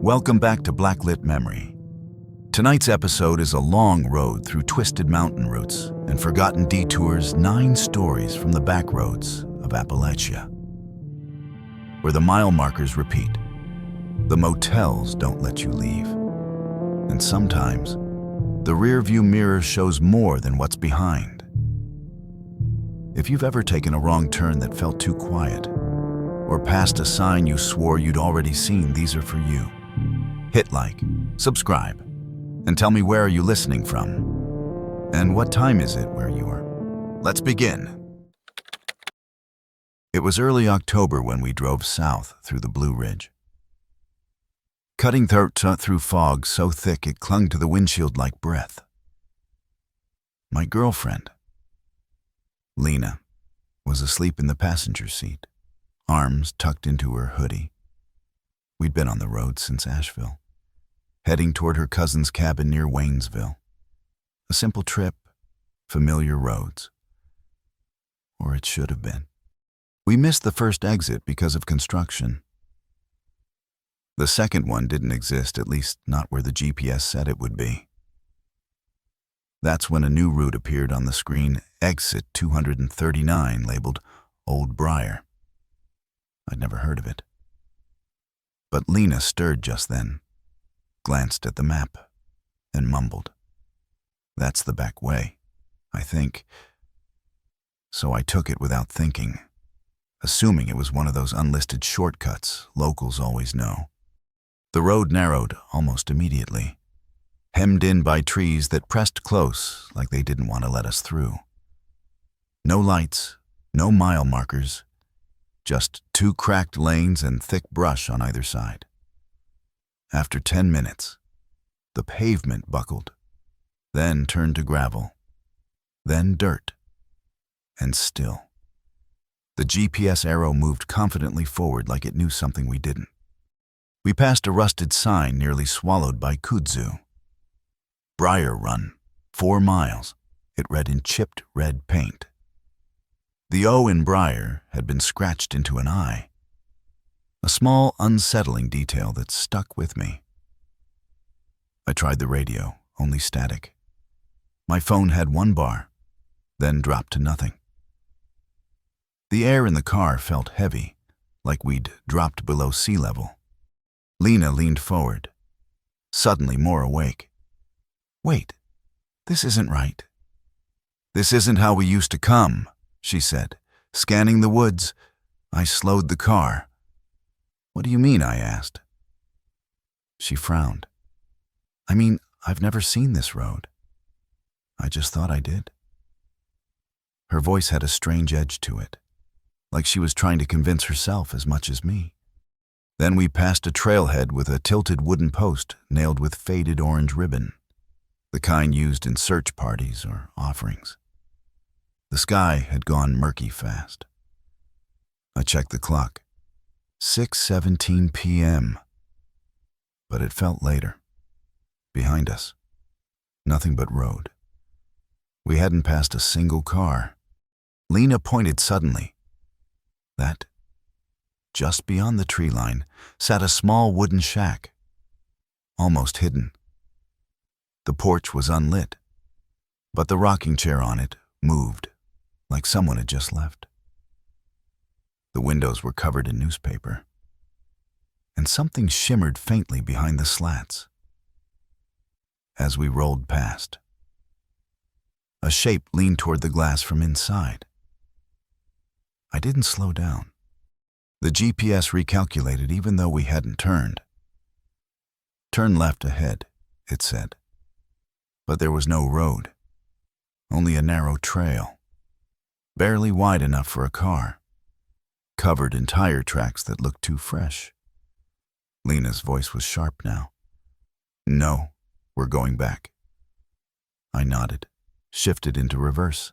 Welcome back to Blacklit Memory. Tonight's episode is a long road through twisted mountain routes and forgotten detours, 9 stories from the back roads of Appalachia. Where the mile markers repeat, the motels don't let you leave, and sometimes the rear-view mirror shows more than what's behind. If you've ever taken a wrong turn that felt too quiet, or passed a sign you swore you'd already seen, these are for you. Hit like, subscribe, and tell me where are you listening from, and what time is it where you are. Let's begin. It was early October when we drove south through the Blue Ridge. Cutting through fog so thick it clung to the windshield like breath. My girlfriend, Lena, was asleep in the passenger seat, arms tucked into her hoodie. We'd been on the road since Asheville, heading toward her cousin's cabin near Waynesville. A simple trip, familiar roads. Or it should have been. We missed the first exit because of construction. The second one didn't exist, at least not where the GPS said it would be. That's when a new route appeared on the screen, exit 239, labeled Old Briar. I'd never heard of it. But Lena stirred just then, glanced at the map, and mumbled. That's the back way, I think. So I took it without thinking, assuming it was one of those unlisted shortcuts locals always know. The road narrowed almost immediately, hemmed in by trees that pressed close like they didn't want to let us through. No lights, no mile markers, just 2 cracked lanes and thick brush on either side. After 10 minutes, the pavement buckled, then turned to gravel, then dirt, and still. The GPS arrow moved confidently forward like it knew something we didn't. We passed a rusted sign nearly swallowed by kudzu. Briar Run, 4 miles, it read in chipped red paint. The O in Briar had been scratched into an I, a small, unsettling detail that stuck with me. I tried the radio, only static. My phone had 1 bar, then dropped to nothing. The air in the car felt heavy, like we'd dropped below sea level. Lena leaned forward, suddenly more awake. Wait, this isn't right. This isn't how we used to come, she said, scanning the woods. I slowed the car. What do you mean? I asked. She frowned. I mean, I've never seen this road. I just thought I did. Her voice had a strange edge to it, like she was trying to convince herself as much as me. Then we passed a trailhead with a tilted wooden post nailed with faded orange ribbon, the kind used in search parties or offerings. The sky had gone murky fast. I checked the clock. 6:17 p.m. But it felt later. Behind us, nothing but road. We hadn't passed a single car. Lena pointed suddenly. That, just beyond the tree line, sat a small wooden shack, almost hidden. The porch was unlit, but the rocking chair on it moved, like someone had just left. The windows were covered in newspaper, and something shimmered faintly behind the slats. As we rolled past, a shape leaned toward the glass from inside. I didn't slow down. The GPS recalculated even though we hadn't turned. Turn left ahead, it said. But there was no road, only a narrow trail, barely wide enough for a car, covered in tire tracks that looked too fresh. Lena's voice was sharp now. No, we're going back. I nodded, shifted into reverse,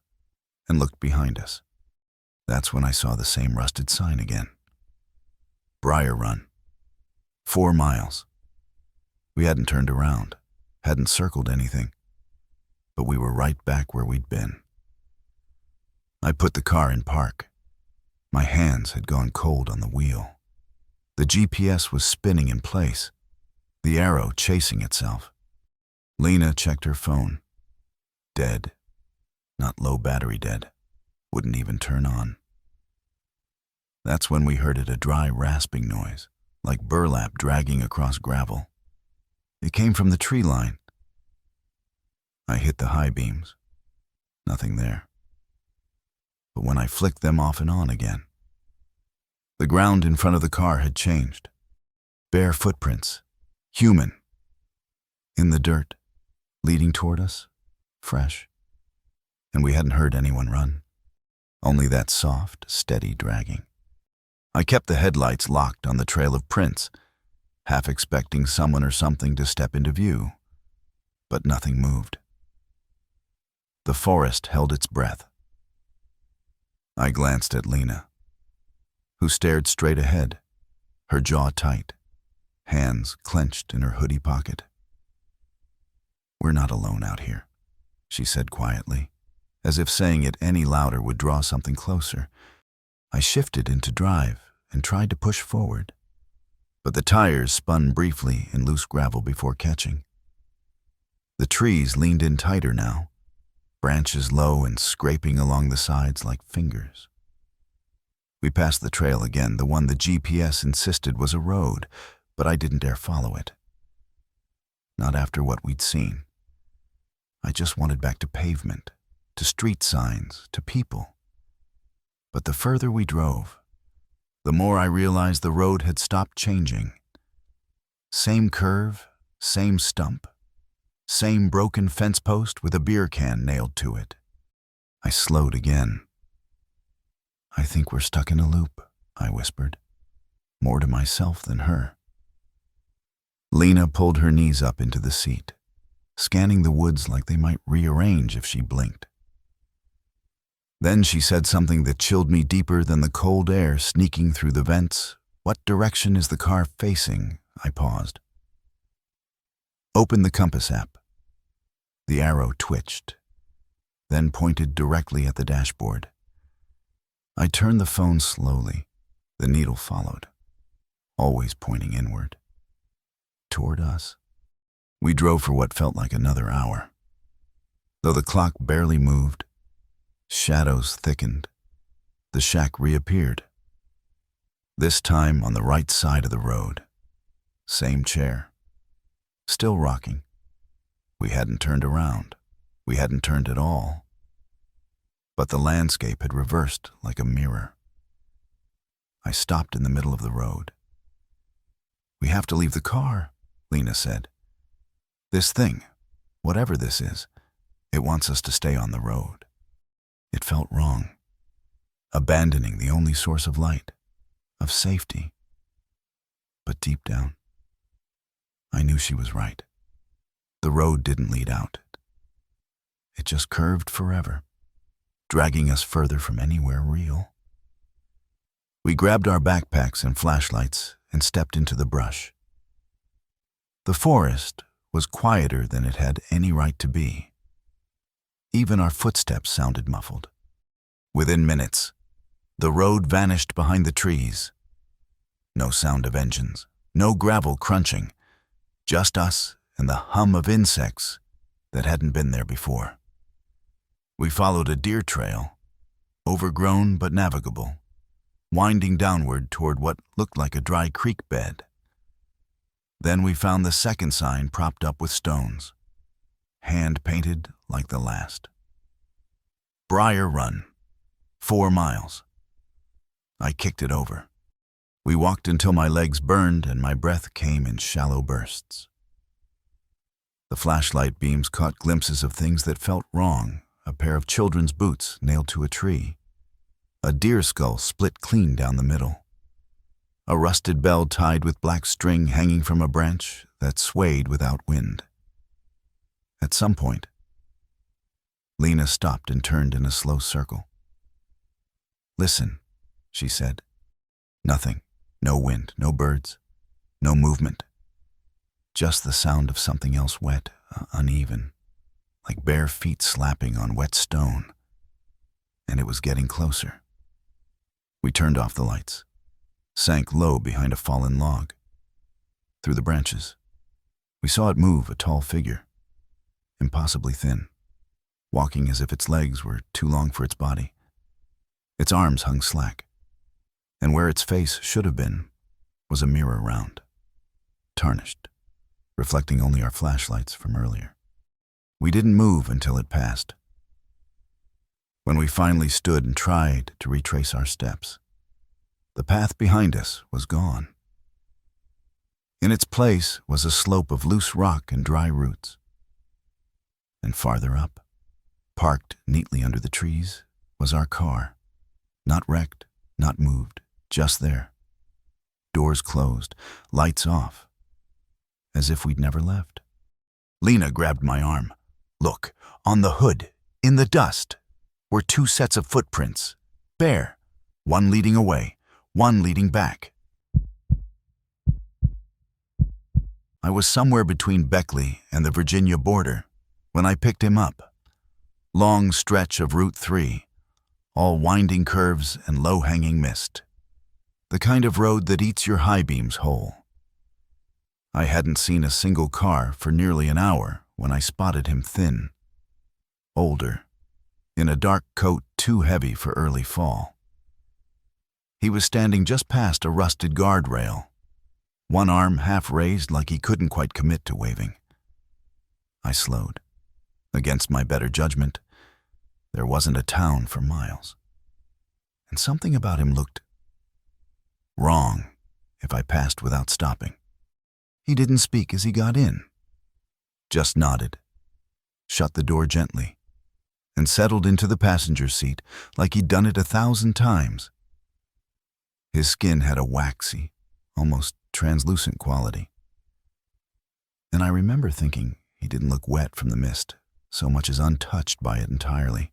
and looked behind us. That's when I saw the same rusted sign again. Briar Run, 4 miles. We hadn't turned around, hadn't circled anything, but we were right back where we'd been. I put the car in park. My hands had gone cold on the wheel. The GPS was spinning in place, the arrow chasing itself. Lena checked her phone. Dead. Not low battery dead. Wouldn't even turn on. That's when we heard it, a dry rasping noise, like burlap dragging across gravel. It came from the tree line. I hit the high beams. Nothing there. But when I flicked them off and on again, the ground in front of the car had changed. Bare footprints. Human. In the dirt. Leading toward us. Fresh. And we hadn't heard anyone run. Only that soft, steady dragging. I kept the headlights locked on the trail of prints, half expecting someone or something to step into view. But nothing moved. The forest held its breath. I glanced at Lena, who stared straight ahead, her jaw tight, hands clenched in her hoodie pocket. "We're not alone out here," she said quietly, as if saying it any louder would draw something closer. I shifted into drive and tried to push forward, but the tires spun briefly in loose gravel before catching. The trees leaned in tighter now, branches low and scraping along the sides like fingers. We passed the trail again, the one the GPS insisted was a road, but I didn't dare follow it. Not after what we'd seen. I just wanted back to pavement, to street signs, to people. But the further we drove, the more I realized the road had stopped changing. Same curve, same stump, same broken fence post with a beer can nailed to it. I slowed again. "I think we're stuck in a loop," I whispered, more to myself than her. Lena pulled her knees up into the seat, scanning the woods like they might rearrange if she blinked. Then she said something that chilled me deeper than the cold air sneaking through the vents. "What direction is the car facing?" I paused. "Open the compass app." The arrow twitched, then pointed directly at the dashboard. I turned the phone slowly. The needle followed, always pointing inward. Toward us. We drove for what felt like another hour. Though the clock barely moved, shadows thickened. The shack reappeared. This time on the right side of the road. Same chair. Still rocking. We hadn't turned around. We hadn't turned at all. But the landscape had reversed like a mirror. I stopped in the middle of the road. "We have to leave the car," Lena said. "This thing, whatever this is, it wants us to stay on the road." It felt wrong. Abandoning the only source of light, of safety. But deep down, I knew she was right. The road didn't lead out. It just curved forever, dragging us further from anywhere real. We grabbed our backpacks and flashlights and stepped into the brush. The forest was quieter than it had any right to be. Even our footsteps sounded muffled. Within minutes, the road vanished behind the trees. No sound of engines, no gravel crunching, just us and the hum of insects that hadn't been there before. We followed a deer trail, overgrown but navigable, winding downward toward what looked like a dry creek bed. Then we found the second sign propped up with stones, hand-painted like the last. Briar Run, 4 miles. I kicked it over. We walked until my legs burned and my breath came in shallow bursts. The flashlight beams caught glimpses of things that felt wrong, a pair of children's boots nailed to a tree, a deer skull split clean down the middle, a rusted bell tied with black string hanging from a branch that swayed without wind. At some point, Lena stopped and turned in a slow circle. "Listen," she said. Nothing. No wind, no birds, no movement. Just the sound of something else wet, uneven, like bare feet slapping on wet stone. And it was getting closer. We turned off the lights, sank low behind a fallen log. Through the branches, We saw it move, a tall figure, impossibly thin, walking as if its legs were too long for its body. Its arms hung slack, and where its face should have been was a mirror round, tarnished, reflecting only our flashlights from earlier. We didn't move until it passed. When we finally stood and tried to retrace our steps, the path behind us was gone. In its place was a slope of loose rock and dry roots. And farther up, parked neatly under the trees, was our car. Not wrecked, not moved, just there. Doors closed, lights off, as if we'd never left. Lena grabbed my arm. Look, on the hood, in the dust, were 2 sets of footprints, bare, one leading away, one leading back. I was somewhere between Beckley and the Virginia border when I picked him up. Long stretch of Route 3, all winding curves and low-hanging mist. The kind of road that eats your high beams whole. I hadn't seen a single car for nearly an hour when I spotted him thin, older, in a dark coat too heavy for early fall. He was standing just past a rusted guardrail, one arm half raised like he couldn't quite commit to waving. I slowed. Against my better judgment, there wasn't a town for miles. And something about him looked wrong if I passed without stopping. He didn't speak as he got in, just nodded, shut the door gently, and settled into the passenger seat like he'd done it 1,000 times. His skin had a waxy, almost translucent quality. And I remember thinking he didn't look wet from the mist, so much as untouched by it entirely.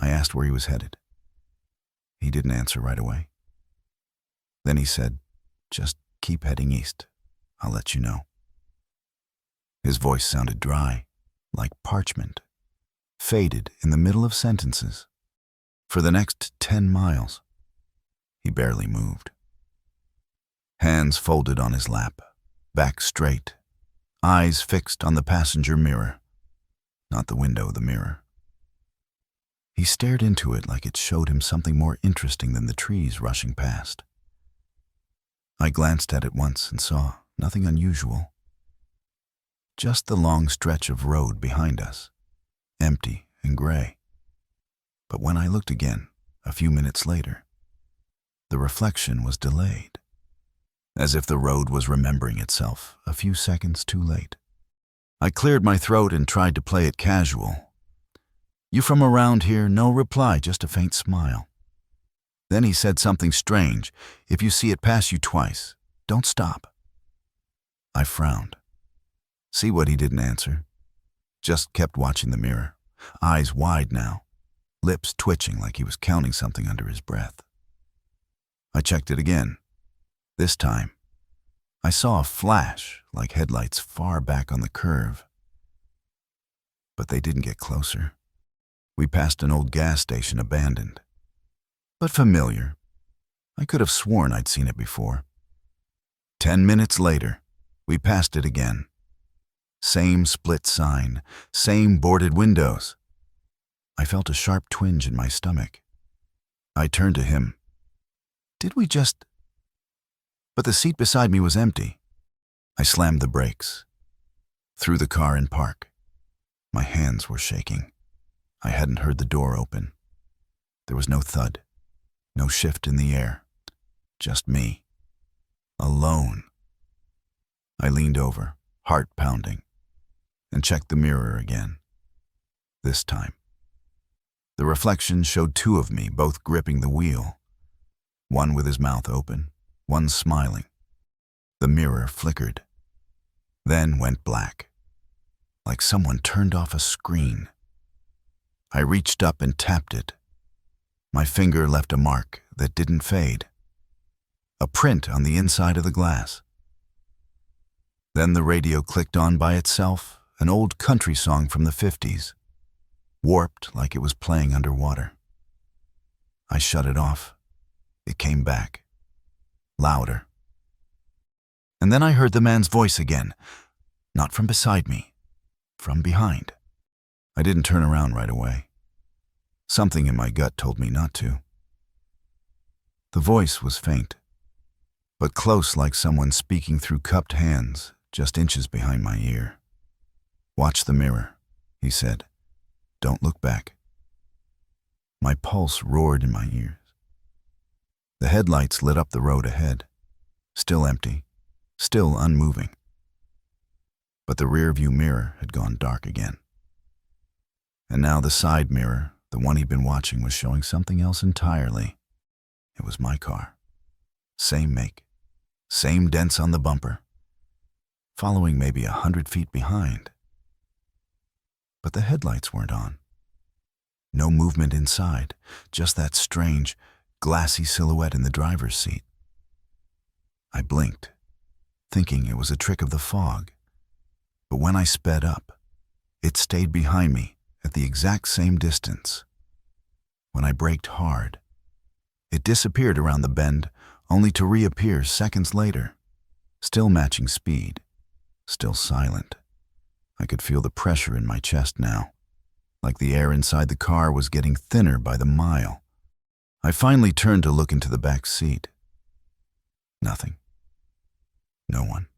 I asked where he was headed. He didn't answer right away. Then he said, "Just keep heading east. I'll let you know." His voice sounded dry, like parchment, faded in the middle of sentences. For the next 10 miles, he barely moved. Hands folded on his lap, back straight, eyes fixed on the passenger mirror, not the window, the mirror. He stared into it like it showed him something more interesting than the trees rushing past. I glanced at it once and saw nothing unusual. Just the long stretch of road behind us, empty and gray. But when I looked again, a few minutes later, the reflection was delayed, as if the road was remembering itself a few seconds too late. I cleared my throat and tried to play it casual. "You from around here?" No reply, just a faint smile. Then he said something strange. "If you see it pass you twice, don't stop." I frowned. See what he didn't answer. Just kept watching the mirror, eyes wide now, lips twitching like he was counting something under his breath. I checked it again. This time, I saw a flash like headlights far back on the curve. But they didn't get closer. We passed an old gas station abandoned, but familiar. I could have sworn I'd seen it before. 10 minutes later, we passed it again. Same split sign, same boarded windows. I felt a sharp twinge in my stomach. I turned to him. Did we just... But the seat beside me was empty. I slammed the brakes, threw the car in park. My hands were shaking. I hadn't heard the door open. There was no thud, no shift in the air. Just me. Alone. I leaned over, heart pounding, and checked the mirror again. This time, the reflection showed 2 of me, both gripping the wheel. One with his mouth open, one smiling. The mirror flickered, then went black, like someone turned off a screen. I reached up and tapped it. My finger left a mark that didn't fade, a print on the inside of the glass. Then the radio clicked on by itself, an old country song from the 50s, warped like it was playing underwater. I shut it off. It came back, louder. And then I heard the man's voice again, not from beside me, from behind. I didn't turn around right away. Something in my gut told me not to. The voice was faint, but close, like someone speaking through cupped hands just inches behind my ear. "Watch the mirror," he said. "Don't look back." My pulse roared in my ears. The headlights lit up the road ahead, still empty, still unmoving. But the rearview mirror had gone dark again. And now the side mirror, the one he'd been watching, was showing something else entirely. It was my car. Same make, same dents on the bumper, following maybe 100 feet behind. But the headlights weren't on. No movement inside, just that strange, glassy silhouette in the driver's seat. I blinked, thinking it was a trick of the fog. But when I sped up, it stayed behind me at the exact same distance. When I braked hard, it disappeared around the bend, only to reappear seconds later, still matching speed, still silent. I could feel the pressure in my chest now, like the air inside the car was getting thinner by the mile. I finally turned to look into the back seat. Nothing. No one.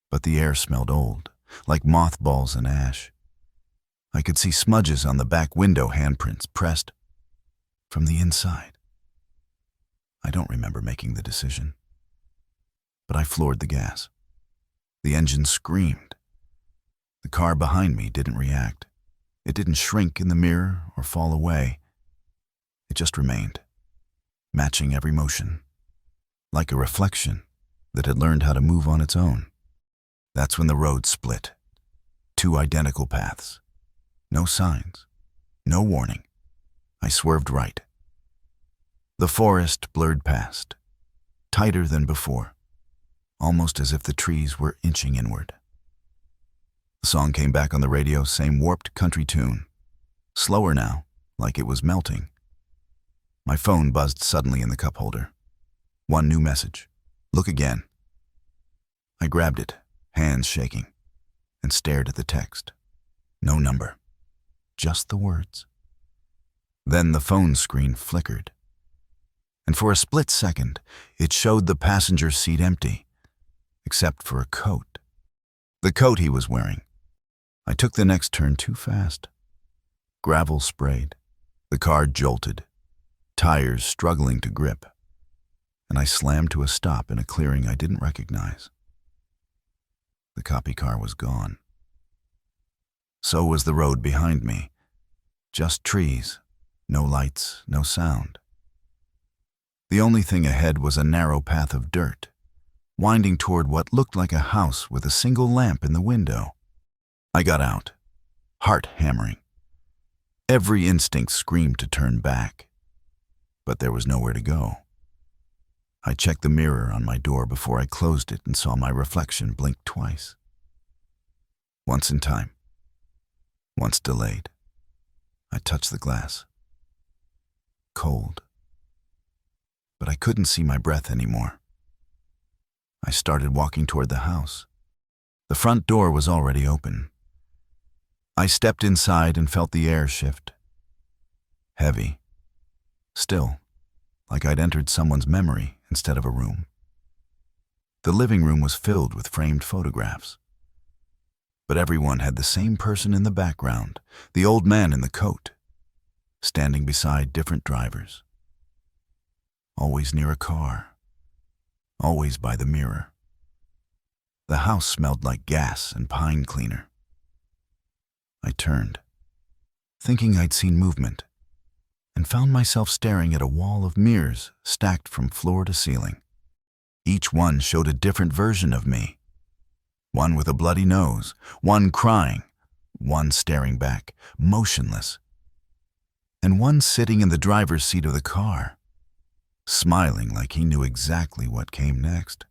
But the air smelled old, like mothballs and ash. I could see smudges on the back window handprints pressed from the inside. I don't remember making the decision, but I floored the gas. The engine screamed. The car behind me didn't react. It didn't shrink in the mirror or fall away. It just remained, matching every motion, like a reflection that had learned how to move on its own. That's when the road split. Two identical paths. No signs. No warning. I swerved right. The forest blurred past, tighter than before, almost as if the trees were inching inward. The song came back on the radio, same warped country tune. Slower now, like it was melting. My phone buzzed suddenly in the cup holder. One new message. "Look again." I grabbed it, hands shaking, and stared at the text. No number. Just the words. Then the phone screen flickered. And for a split second, it showed the passenger seat empty, except for a coat. The coat he was wearing. I took the next turn too fast. Gravel sprayed. The car jolted, tires struggling to grip, and I slammed to a stop in a clearing I didn't recognize. The copy car was gone. So was the road behind me. Just trees, no lights, no sound. The only thing ahead was a narrow path of dirt, winding toward what looked like a house with a single lamp in the window. I got out, heart hammering. Every instinct screamed to turn back, but there was nowhere to go. I checked the mirror on my door before I closed it and saw my reflection blink twice. Once in time, once delayed. I touched the glass. Cold. But I couldn't see my breath anymore. I started walking toward the house. The front door was already open. I stepped inside and felt the air shift. Heavy. Still, like I'd entered someone's memory instead of a room. The living room was filled with framed photographs. But everyone had the same person in the background, the old man in the coat, standing beside different drivers. Always near a car. Always by the mirror. The house smelled like gas and pine cleaner. I turned, thinking I'd seen movement, and found myself staring at a wall of mirrors stacked from floor to ceiling. Each one showed a different version of me. One with a bloody nose, one crying, one staring back, motionless, and one sitting in the driver's seat of the car, smiling like he knew exactly what came next.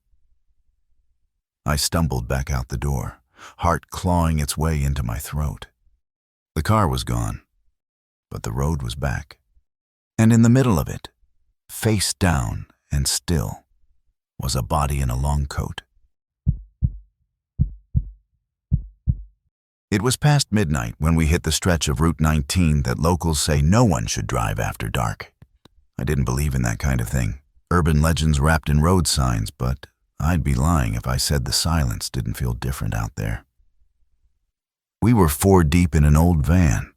I stumbled back out the door, heart clawing its way into my throat. The car was gone, but the road was back. And in the middle of it, face down and still, was a body in a long coat, It was past midnight when we hit the stretch of Route 19 that locals say no one should drive after dark. I didn't believe in that kind of thing. Urban legends wrapped in road signs, but I'd be lying if I said the silence didn't feel different out there. We were 4 deep in an old van,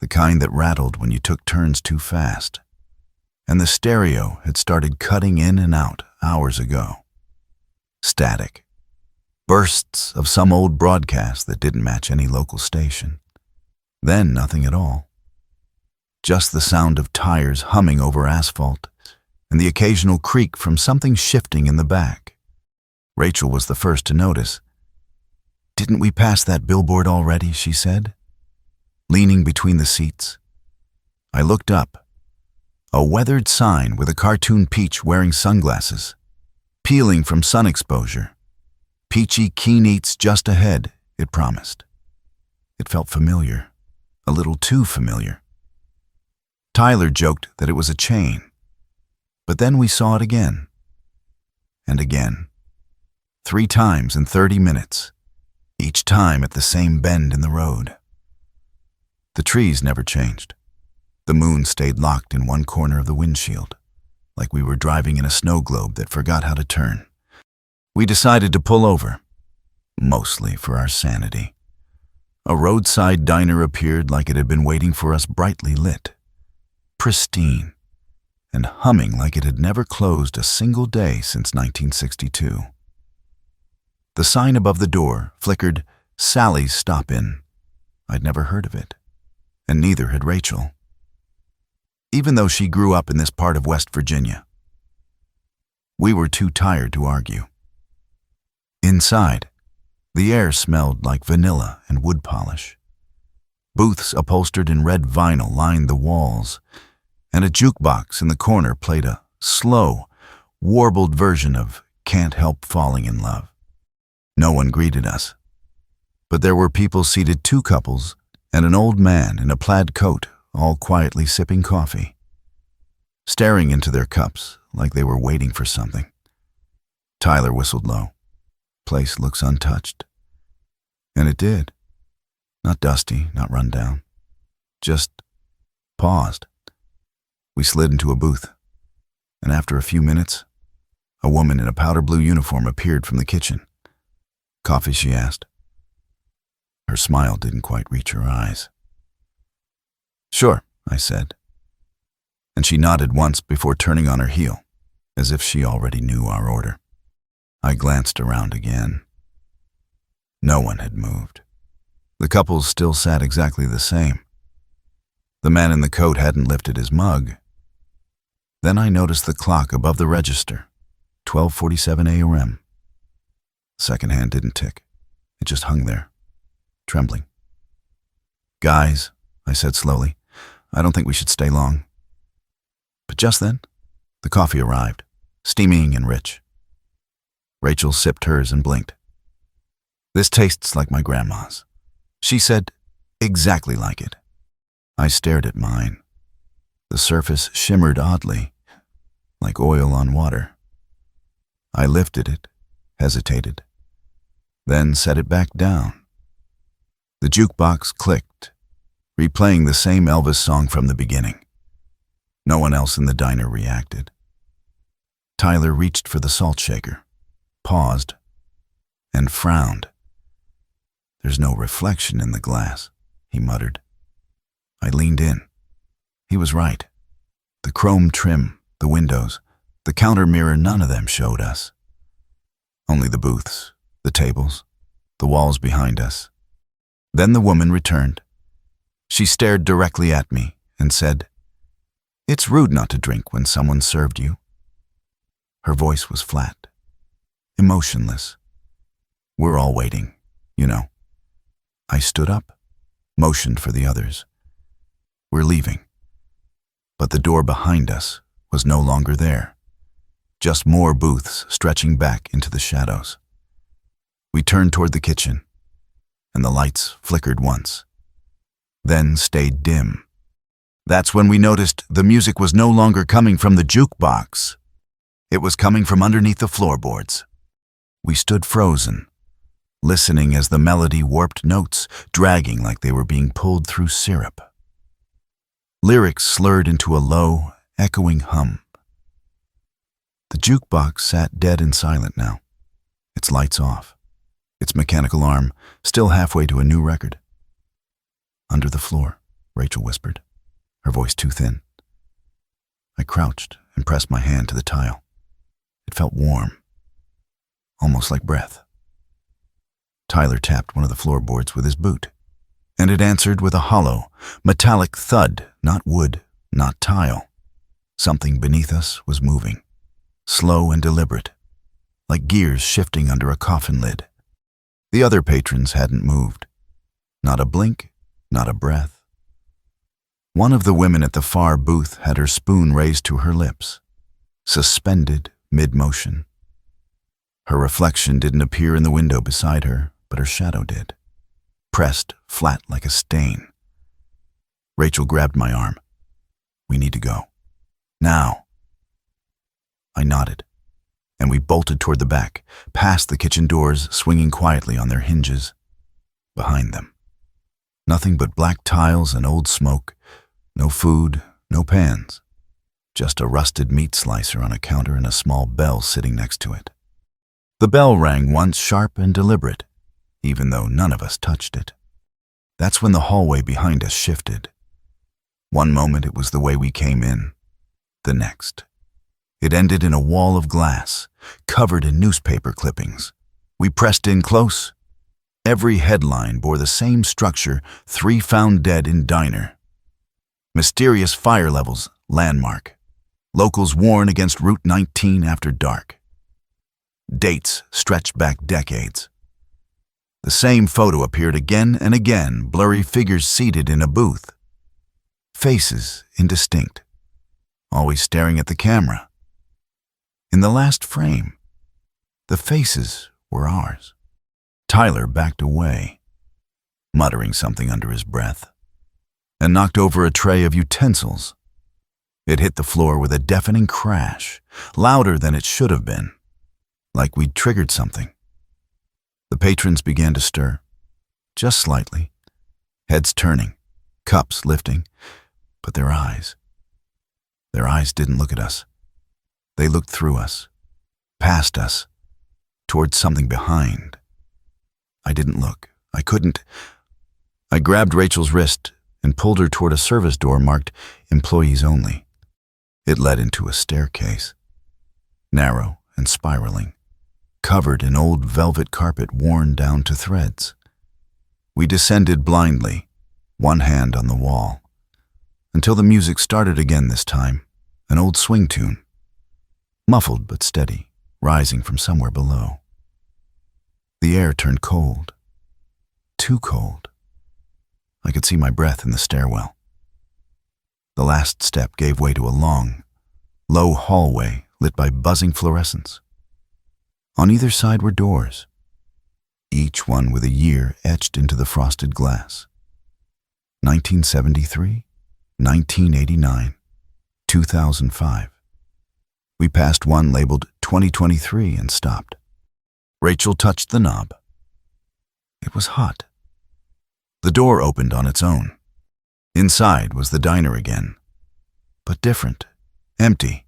the kind that rattled when you took turns too fast, and the stereo had started cutting in and out hours ago. Static. Bursts of some old broadcast that didn't match any local station. Then nothing at all. Just the sound of tires humming over asphalt and the occasional creak from something shifting in the back. Rachel was the first to notice. "Didn't we pass that billboard already?" she said, leaning between the seats. I looked up. A weathered sign with a cartoon peach wearing sunglasses, peeling from sun exposure. "Peachy Keen Eats just ahead," it promised. It felt familiar, a little too familiar. Tyler joked that it was a chain, but then we saw it again. And again. 3 times in 30 minutes, each time at the same bend in the road. The trees never changed. The moon stayed locked in one corner of the windshield, like we were driving in a snow globe that forgot how to turn. We decided to pull over, mostly for our sanity. A roadside diner appeared like it had been waiting for us, brightly lit, pristine, and humming like it had never closed a single day since 1962. The sign above the door flickered, "Sally's Stop In." I'd never heard of it, and neither had Rachel, even though she grew up in this part of West Virginia. We were too tired to argue. Inside, the air smelled like vanilla and wood polish. Booths upholstered in red vinyl lined the walls, and a jukebox in the corner played a slow, warbled version of "Can't Help Falling in Love." No one greeted us, but there were people seated, 2 couples and an old man in a plaid coat, all quietly sipping coffee, staring into their cups like they were waiting for something. Tyler whistled low. "Place looks untouched." And it did. Not dusty, not run down. Just paused. We slid into a booth, and after a few minutes, a woman in a powder blue uniform appeared from the kitchen. "Coffee?" she asked. Her smile didn't quite reach her eyes. "Sure," I said, and she nodded once before turning on her heel, as if she already knew our order. I glanced around again. No one had moved. The couples still sat exactly the same. The man in the coat hadn't lifted his mug. Then I noticed the clock above the register, 12:47 a.m. The second hand didn't tick. It just hung there, trembling. "Guys," I said slowly, "I don't think we should stay long." But just then, the coffee arrived, steaming and rich. Rachel sipped hers and blinked. "This tastes like my grandma's," she said, "exactly like it." I stared at mine. The surface shimmered oddly, like oil on water. I lifted it, hesitated, then set it back down. The jukebox clicked, replaying the same Elvis song from the beginning. No one else in the diner reacted. Tyler reached for the salt shaker, paused, and frowned. "There's no reflection in the glass," he muttered. I leaned in. He was right. The chrome trim, the windows, the counter mirror, none of them showed us. Only the booths, the tables, the walls behind us. Then the woman returned. She stared directly at me and said, "It's rude not to drink when someone served you." Her voice was flat, emotionless. "We're all waiting, you know." I stood up, motioned for the others. "We're leaving." But the door behind us was no longer there. Just more booths stretching back into the shadows. We turned toward the kitchen, and the lights flickered once, then stayed dim. That's when we noticed the music was no longer coming from the jukebox. It was coming from underneath the floorboards. We stood frozen, listening as the melody warped notes, dragging like they were being pulled through syrup. Lyrics slurred into a low, echoing hum. The jukebox sat dead and silent now, its lights off, its mechanical arm still halfway to a new record. "Under the floor," Rachel whispered, her voice too thin. I crouched and pressed my hand to the tile. It felt warm, almost like breath. Tyler tapped one of the floorboards with his boot, and it answered with a hollow, metallic thud, not wood, not tile. Something beneath us was moving, slow and deliberate, like gears shifting under a coffin lid. The other patrons hadn't moved. Not a blink, not a breath. One of the women at the far booth had her spoon raised to her lips, suspended mid-motion. Her reflection didn't appear in the window beside her, but her shadow did, pressed flat like a stain. Rachel grabbed my arm. "We need to go. Now." I nodded, and we bolted toward the back, past the kitchen doors swinging quietly on their hinges. Behind them, nothing but black tiles and old smoke, no food, no pans, just a rusted meat slicer on a counter and a small bell sitting next to it. The bell rang once, sharp and deliberate, even though none of us touched it. That's when the hallway behind us shifted. One moment it was the way we came in, the next. It ended in a wall of glass, covered in newspaper clippings. We pressed in close. Every headline bore the same structure: 3 found dead in diner. Mysterious fire levels, landmark. Locals warn against Route 19 after dark. Dates stretched back decades. The same photo appeared again and again, blurry figures seated in a booth. Faces indistinct, always staring at the camera. In the last frame, the faces were ours. Tyler backed away, muttering something under his breath, and knocked over a tray of utensils. It hit the floor with a deafening crash, louder than it should have been, like we'd triggered something. The patrons began to stir, just slightly, heads turning, cups lifting, but their eyes didn't look at us. They looked through us, past us, towards something behind. I didn't look. I couldn't. I grabbed Rachel's wrist and pulled her toward a service door marked "Employees Only." It led into a staircase, narrow and spiraling, covered in old velvet carpet worn down to threads. We descended blindly, one hand on the wall, until the music started again, this time, an old swing tune, muffled but steady, rising from somewhere below. The air turned cold, too cold. I could see my breath in the stairwell. The last step gave way to a long, low hallway lit by buzzing fluorescents. On either side were doors, each one with a year etched into the frosted glass. 1973, 1989, 2005. We passed one labeled 2023 and stopped. Rachel touched the knob. It was hot. The door opened on its own. Inside was the diner again, but different, empty,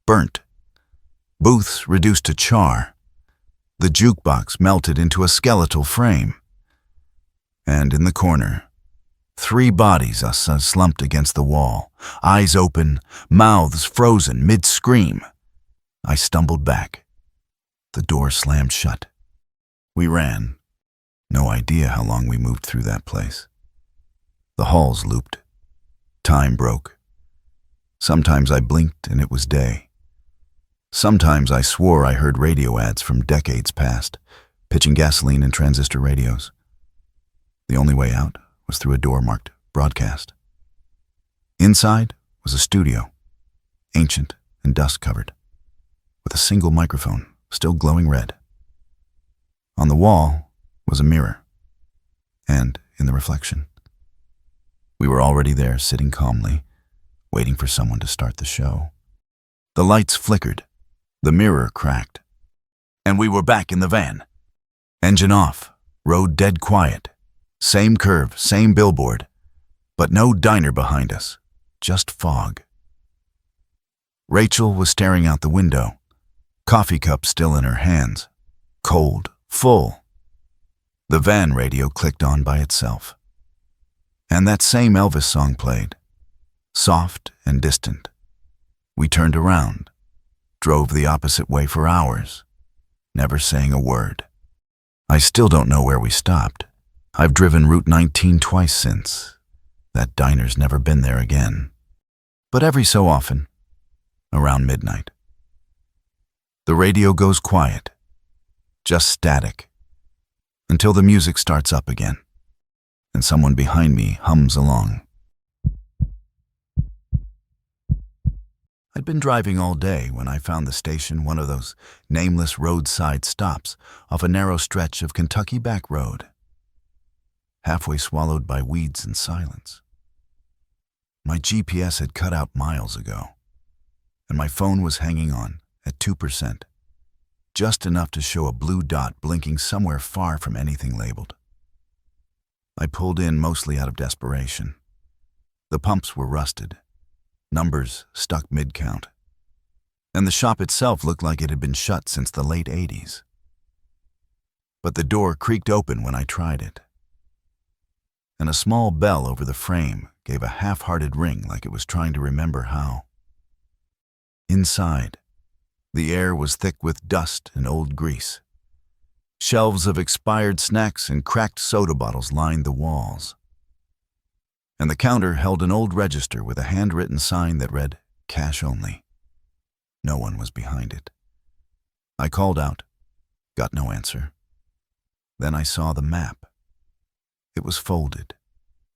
burnt. Booths reduced to char. The jukebox melted into a skeletal frame. And in the corner, 3 bodies slumped against the wall, eyes open, mouths frozen mid-scream. I stumbled back. The door slammed shut. We ran. No idea how long we moved through that place. The halls looped. Time broke. Sometimes I blinked and it was day. Sometimes I swore I heard radio ads from decades past, pitching gasoline and transistor radios. The only way out was through a door marked broadcast. Inside was a studio, ancient and dust-covered, with a single microphone still glowing red. On the wall was a mirror, and in the reflection, we were already there, sitting calmly, waiting for someone to start the show. The lights flickered, the mirror cracked, and we were back in the van. Engine off, road dead quiet. Same curve, same billboard, but no diner behind us, just fog. Rachel was staring out the window, coffee cup still in her hands, cold, full. The van radio clicked on by itself. And that same Elvis song played, soft and distant. We turned around, drove the opposite way for hours, never saying a word. I still don't know where we stopped. I've driven Route 19 twice since. That diner's never been there again. But every so often, around midnight, the radio goes quiet, just static, until the music starts up again, and someone behind me hums along. I'd been driving all day when I found the station one of those nameless roadside stops off a narrow stretch of Kentucky back road, halfway swallowed by weeds and silence. My GPS had cut out miles ago, and my phone was hanging on at 2%, just enough to show a blue dot blinking somewhere far from anything labeled. I pulled in mostly out of desperation. The pumps were rusted, numbers stuck mid-count, and the shop itself looked like it had been shut since the late 80s. But the door creaked open when I tried it, and a small bell over the frame gave a half-hearted ring like it was trying to remember how. Inside, the air was thick with dust and old grease. Shelves of expired snacks and cracked soda bottles lined the walls. And the counter held an old register with a handwritten sign that read, "Cash only." No one was behind it. I called out, got no answer. Then I saw the map. It was folded,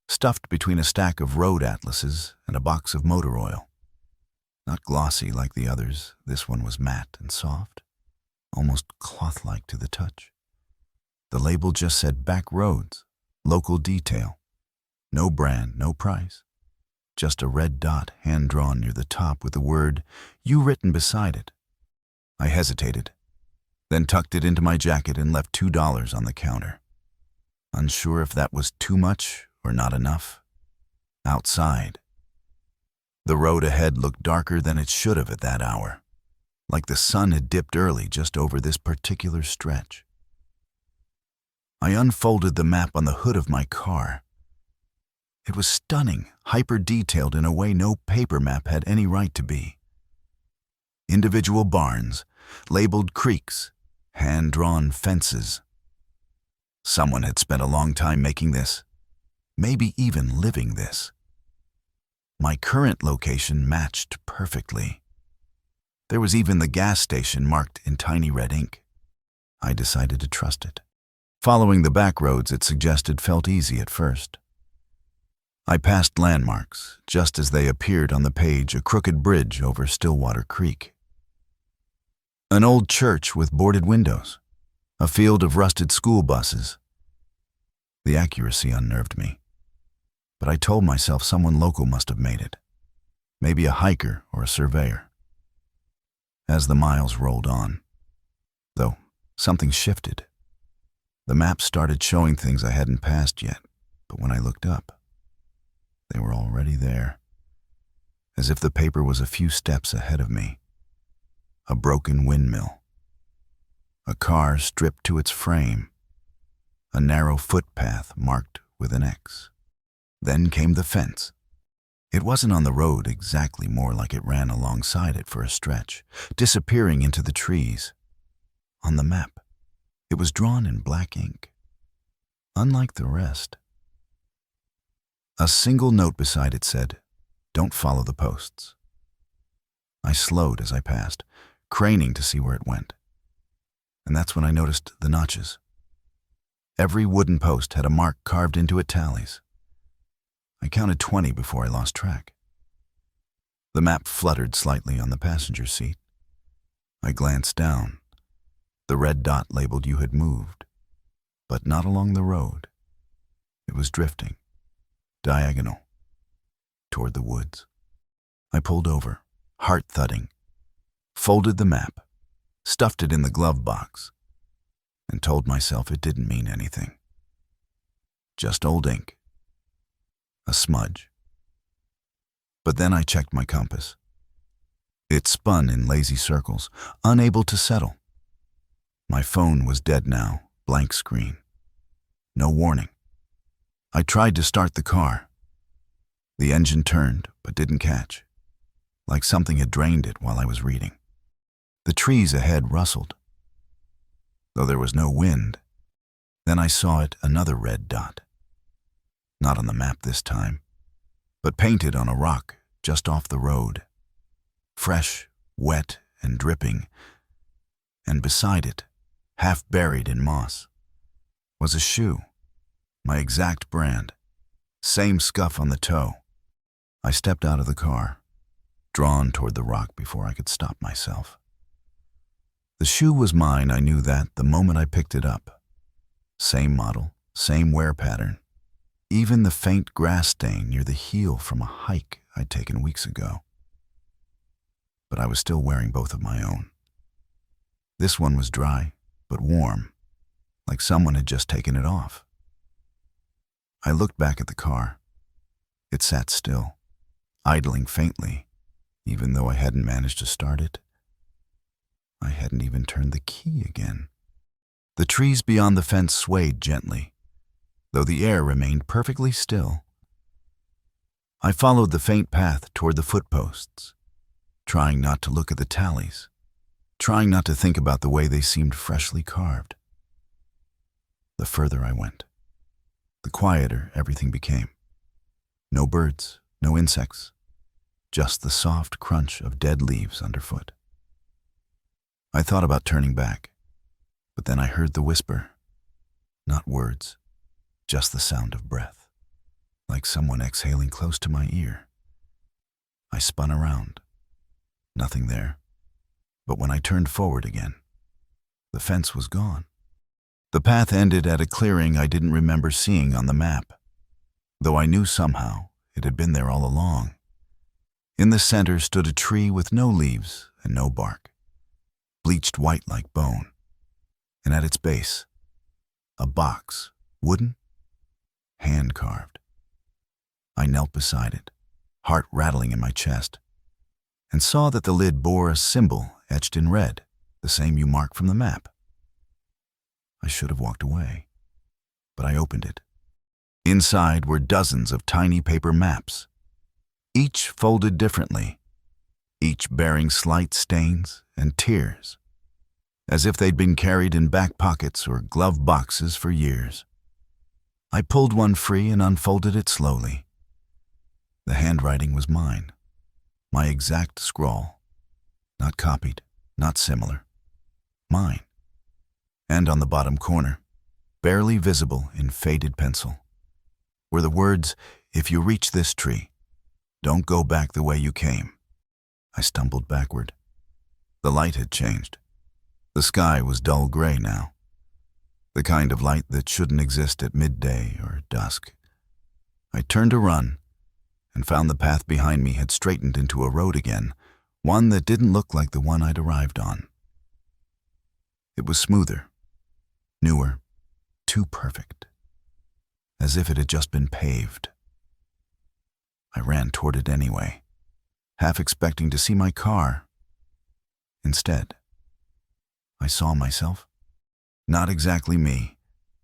stuffed between a stack of road atlases and a box of motor oil. Not glossy like the others, this one was matte and soft, almost cloth-like to the touch. The label just said back roads, local detail. No brand, no price. Just a red dot hand-drawn near the top with the word "You" written beside it. I hesitated, then tucked it into my jacket and left $2 on the counter. Unsure if that was too much or not enough. Outside, the road ahead looked darker than it should have at that hour, like the sun had dipped early just over this particular stretch. I unfolded the map on the hood of my car. It was stunning, hyper-detailed in a way no paper map had any right to be. Individual barns, labeled creeks, hand-drawn fences. Someone had spent a long time making this, maybe even living this. My current location matched perfectly. There was even the gas station marked in tiny red ink. I decided to trust it. Following the back roads it suggested felt easy at first. I passed landmarks, just as they appeared on the page, a crooked bridge over Stillwater Creek. An old church with boarded windows, a field of rusted school buses. The accuracy unnerved me, but I told myself someone local must have made it, maybe a hiker or a surveyor. As the miles rolled on, though, something shifted. The map started showing things I hadn't passed yet, but when I looked up, they were already there, as if the paper was a few steps ahead of me. A broken windmill, a car stripped to its frame, a narrow footpath marked with an X. Then came the fence. It wasn't on the road exactly, more like it ran alongside it for a stretch, disappearing into the trees. On the map, it was drawn in black ink, unlike the rest. A single note beside it said, "Don't follow the posts." I slowed as I passed, craning to see where it went. And that's when I noticed the notches. Every wooden post had a mark carved into it, tallies. I counted 20 before I lost track. The map fluttered slightly on the passenger seat. I glanced down. The red dot labeled "You" had moved, but not along the road. It was drifting, diagonal, toward the woods. I pulled over, heart thudding, folded the map, stuffed it in the glove box, and told myself it didn't mean anything. Just old ink. A smudge. But then I checked my compass. It spun in lazy circles, unable to settle. My phone was dead now, blank screen. No warning. I tried to start the car. The engine turned, but didn't catch, like something had drained it while I was reading. The trees ahead rustled, though there was no wind. Then I saw it, another red dot. Not on the map this time, but painted on a rock just off the road. Fresh, wet, and dripping. And beside it, half buried in moss, was a shoe, my exact brand, same scuff on the toe. I stepped out of the car, drawn toward the rock before I could stop myself. The shoe was mine, I knew that the moment I picked it up. Same model, same wear pattern, even the faint grass stain near the heel from a hike I'd taken weeks ago. But I was still wearing both of my own. This one was dry, but warm, like someone had just taken it off. I looked back at the car. It sat still, idling faintly, even though I hadn't managed to start it. I hadn't even turned the key again. The trees beyond the fence swayed gently, though the air remained perfectly still. I followed the faint path toward the footposts, trying not to look at the tallies, trying not to think about the way they seemed freshly carved. The further I went, the quieter everything became. No birds, no insects, just the soft crunch of dead leaves underfoot. I thought about turning back, but then I heard the whisper. Not words, just the sound of breath, like someone exhaling close to my ear. I spun around. Nothing there. But when I turned forward again, the fence was gone. The path ended at a clearing I didn't remember seeing on the map, though I knew somehow it had been there all along. In the center stood a tree with no leaves and no bark, bleached white like bone, and at its base, a box, wooden, hand-carved. I knelt beside it, heart rattling in my chest, and saw that the lid bore a symbol etched in red, the same you mark from the map. I should have walked away, but I opened it. Inside were dozens of tiny paper maps, each folded differently, each bearing slight stains and tears, as if they'd been carried in back pockets or glove boxes for years. I pulled one free and unfolded it slowly. The handwriting was mine, my exact scrawl, not copied, not similar, mine. And on the bottom corner, barely visible in faded pencil, were the words, "If you reach this tree, don't go back the way you came." I stumbled backward. The light had changed. The sky was dull gray now, the kind of light that shouldn't exist at midday or dusk. I turned to run and found the path behind me had straightened into a road again, one that didn't look like the one I'd arrived on. It was smoother, newer, too perfect, as if it had just been paved. I ran toward it anyway, half expecting to see my car. Instead, I saw myself. Not exactly me,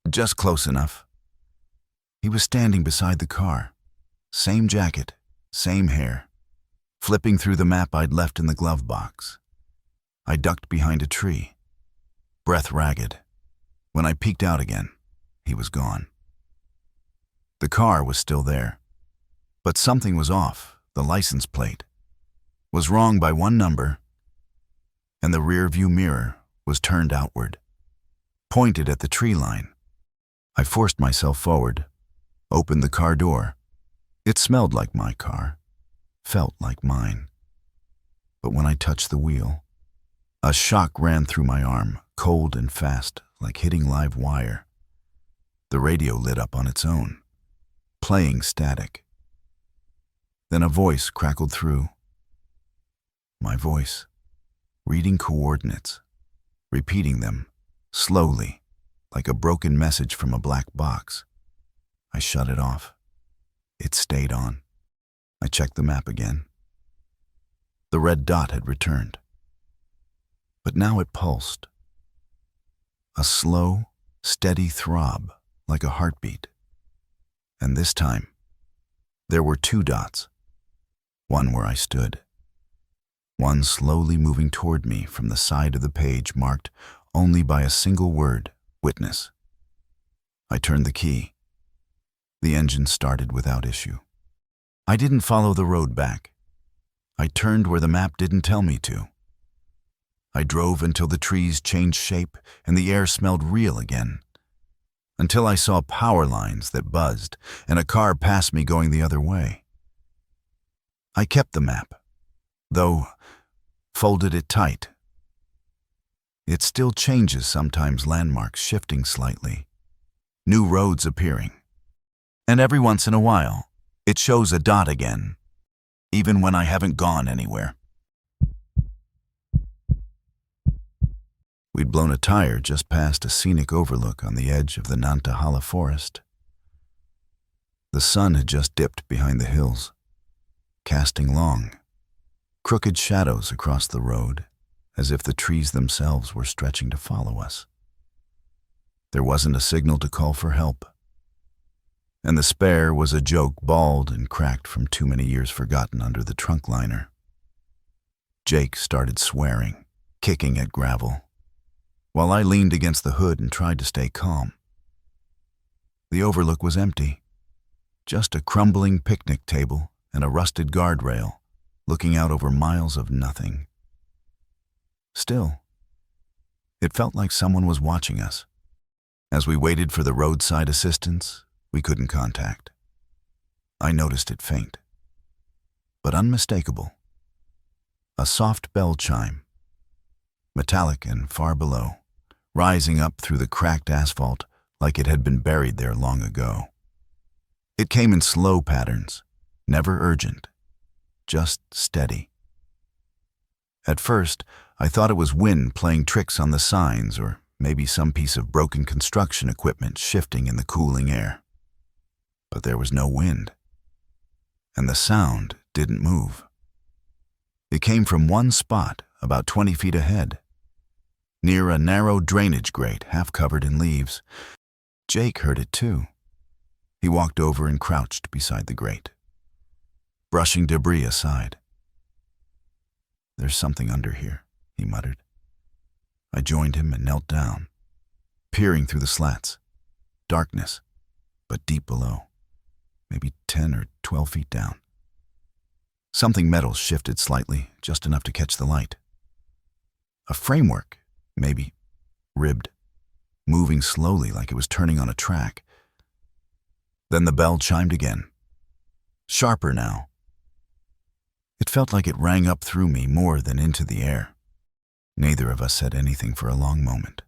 just close enough. He was standing beside the car, same jacket, same hair, flipping through the map I'd left in the glove box. I ducked behind a tree, breath ragged. When I peeked out again, he was gone. The car was still there, but something was off. The license plate was wrong by one number, and the rear view mirror was turned outward, pointed at the tree line. I forced myself forward, opened the car door. It smelled like my car, felt like mine. But when I touched the wheel, a shock ran through my arm, cold and fast, like hitting live wire. The radio lit up on its own, playing static. Then a voice crackled through. My voice, reading coordinates, repeating them, slowly, like a broken message from a black box. I shut it off. It stayed on. I checked the map again. The red dot had returned. But now it pulsed. A slow, steady throb, like a heartbeat. And this time, there were two dots. One where I stood. One slowly moving toward me from the side of the page marked only by a single word, witness. I turned the key. The engine started without issue. I didn't follow the road back. I turned where the map didn't tell me to. I drove until the trees changed shape and the air smelled real again. Until I saw power lines that buzzed and a car passed me going the other way. I kept the map, though folded it tight. It still changes sometimes, landmarks shifting slightly, new roads appearing. And every once in a while, it shows a dot again, even when I haven't gone anywhere. We'd blown a tire just past a scenic overlook on the edge of the Nantahala forest. The sun had just dipped behind the hills, casting long, crooked shadows across the road, as if the trees themselves were stretching to follow us. There wasn't a signal to call for help, and the spare was a joke bald and cracked from too many years forgotten under the trunk liner. Jake started swearing, kicking at gravel, while I leaned against the hood and tried to stay calm. The overlook was empty, just a crumbling picnic table and a rusted guardrail looking out over miles of nothing. Still, it felt like someone was watching us. As we waited for the roadside assistance we couldn't contact, I noticed it faint, but unmistakable. A soft bell chime, metallic and far below, rising up through the cracked asphalt like it had been buried there long ago. It came in slow patterns, never urgent, just steady. At first, I thought it was wind playing tricks on the signs, or maybe some piece of broken construction equipment shifting in the cooling air. But there was no wind, and the sound didn't move. It came from one spot about 20 feet ahead, near a narrow drainage grate half covered in leaves. Jake heard it too. He walked over and crouched beside the grate, brushing debris aside. "There's something under here," he muttered. I joined him and knelt down, peering through the slats. Darkness, but deep below, maybe 10 or 12 feet down. Something metal shifted slightly, just enough to catch the light. A framework, maybe, ribbed, moving slowly like it was turning on a track. Then the bell chimed again, sharper now. It felt like it rang up through me more than into the air. Neither of us said anything for a long moment.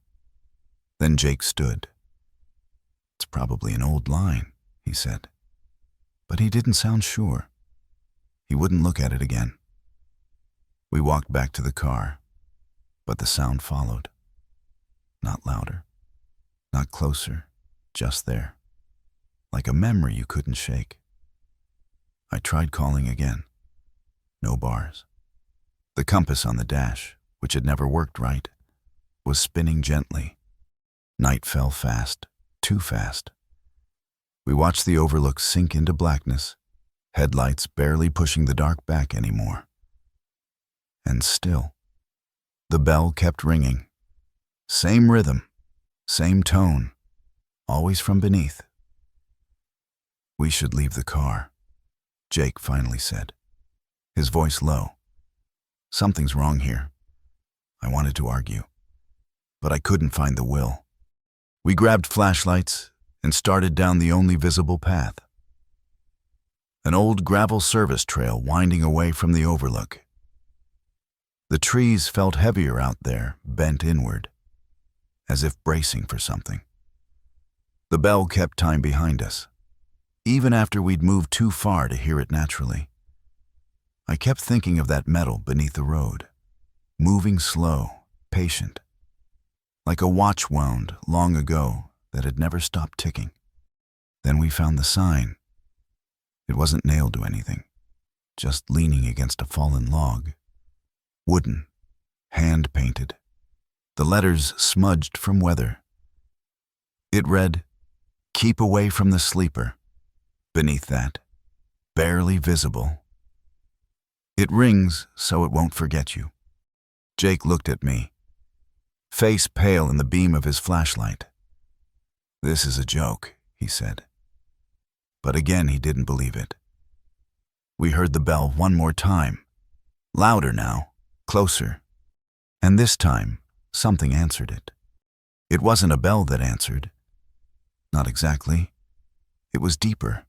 Then Jake stood. "It's probably an old line," he said. But he didn't sound sure. He wouldn't look at it again. We walked back to the car, but the sound followed. Not louder, not closer, just there, like a memory you couldn't shake. I tried calling again. No bars. The compass on the dash, which had never worked right, was spinning gently. Night fell fast, too fast. We watched the overlook sink into blackness, headlights barely pushing the dark back anymore. And still, the bell kept ringing. Same rhythm, same tone, always from beneath. "We should leave the car," Jake finally said, his voice low. "Something's wrong here." I wanted to argue, but I couldn't find the will. We grabbed flashlights and started down the only visible path. An old gravel service trail winding away from the overlook. The trees felt heavier out there, bent inward, as if bracing for something. The bell kept time behind us, even after we'd moved too far to hear it naturally. I kept thinking of that metal beneath the road, moving slow, patient. like a watch wound long ago that had never stopped ticking. Then we found the sign. It wasn't nailed to anything, just leaning against a fallen log. Wooden, hand-painted, the letters smudged from weather. It read, "Keep away from the sleeper." Beneath that, barely visible, "It rings so it won't forget you." Jake looked at me, face pale in the beam of his flashlight. "This is a joke," he said. But again he didn't believe it. We heard the bell one more time, louder now, closer. And this time, something answered it. It wasn't a bell that answered. Not exactly. It was deeper,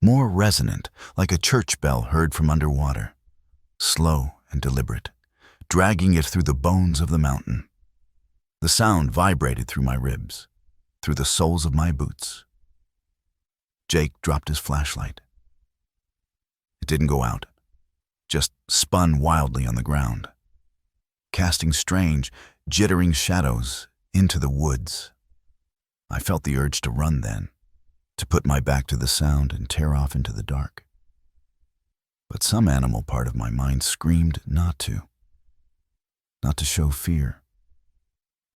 more resonant, like a church bell heard from underwater. Slow and deliberate, dragging it through the bones of the mountain. The sound vibrated through my ribs, through the soles of my boots. Jake dropped his flashlight. It didn't go out, just spun wildly on the ground, casting strange, jittering shadows into the woods. I felt the urge to run then, to put my back to the sound and tear off into the dark. But some animal part of my mind screamed not to show fear,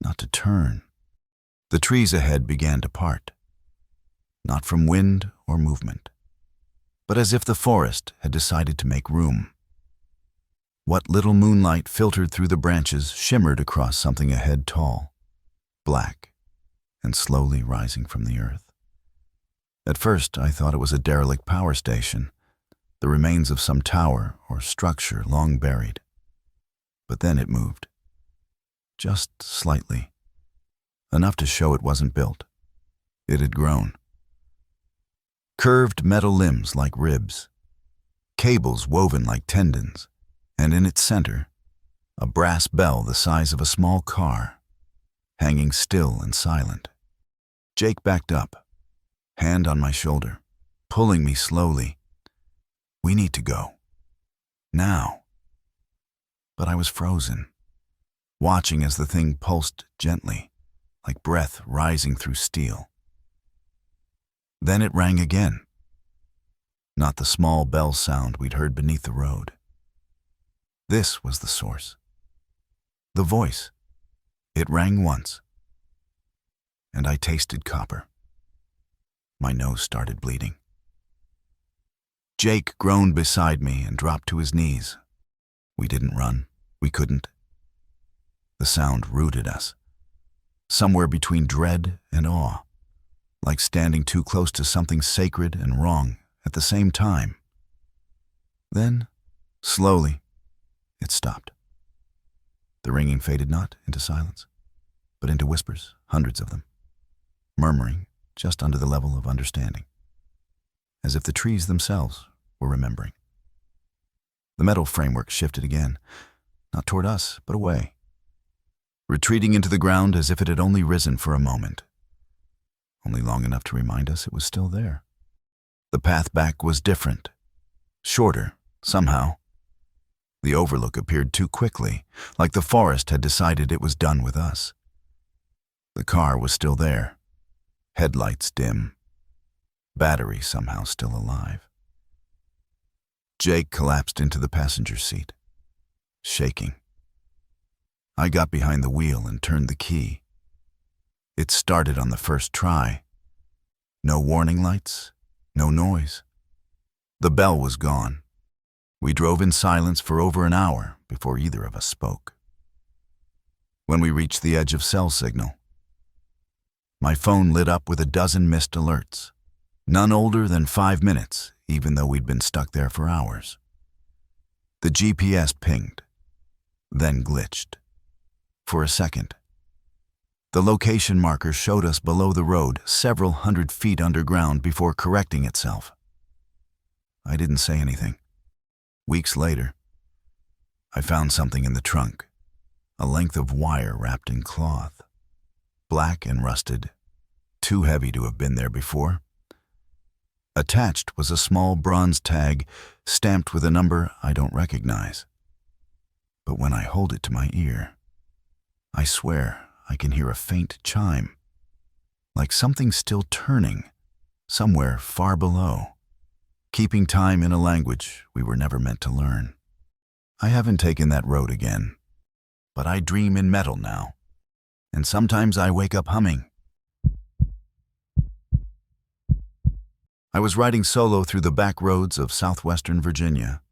not to turn. The trees ahead began to part, not from wind or movement, but as if the forest had decided to make room. What little moonlight filtered through the branches shimmered across something ahead tall, black, and slowly rising from the earth. At first, I thought it was a derelict power station, the remains of some tower or structure long buried. But then it moved. Just slightly. Enough to show it wasn't built. It had grown. Curved metal limbs like ribs, cables woven like tendons, and in its center, a brass bell the size of a small car, hanging still and silent. Jake backed up, hand on my shoulder, pulling me slowly. "We need to go. Now." But I was frozen, watching as the thing pulsed gently, like breath rising through steel. Then it rang again. Not the small bell sound we'd heard beneath the road. This was the source. The voice. It rang once, and I tasted copper. My nose started bleeding. Jake groaned beside me and dropped to his knees. We didn't run. We couldn't. The sound rooted us, somewhere between dread and awe, like standing too close to something sacred and wrong at the same time. Then, slowly, it stopped. The ringing faded not into silence, but into whispers, hundreds of them, murmuring just under the level of understanding, as if the trees themselves were remembering. The metal framework shifted again, not toward us, but away, retreating into the ground as if it had only risen for a moment, only long enough to remind us it was still there. The path back was different, shorter, somehow. The overlook appeared too quickly, like the forest had decided it was done with us. The car was still there, headlights dim, battery somehow still alive. Jake collapsed into the passenger seat, shaking. I got behind the wheel and turned the key. It started on the first try. No warning lights, no noise. The bell was gone. We drove in silence for over an hour before either of us spoke. When we reached the edge of cell signal, my phone lit up with a dozen missed alerts, none older than 5 minutes, even though we'd been stuck there for hours. The GPS pinged, then glitched. For a second, the location marker showed us below the road several hundred feet underground before correcting itself. I didn't say anything. Weeks later, I found something in the trunk, a length of wire wrapped in cloth, black and rusted, too heavy to have been there before. Attached was a small bronze tag stamped with a number I don't recognize. But when I hold it to my ear, I swear I can hear a faint chime, like something still turning, somewhere far below, keeping time in a language we were never meant to learn. I haven't taken that road again, but I dream in metal now, and sometimes I wake up humming. I was riding solo through the back roads of southwestern Virginia,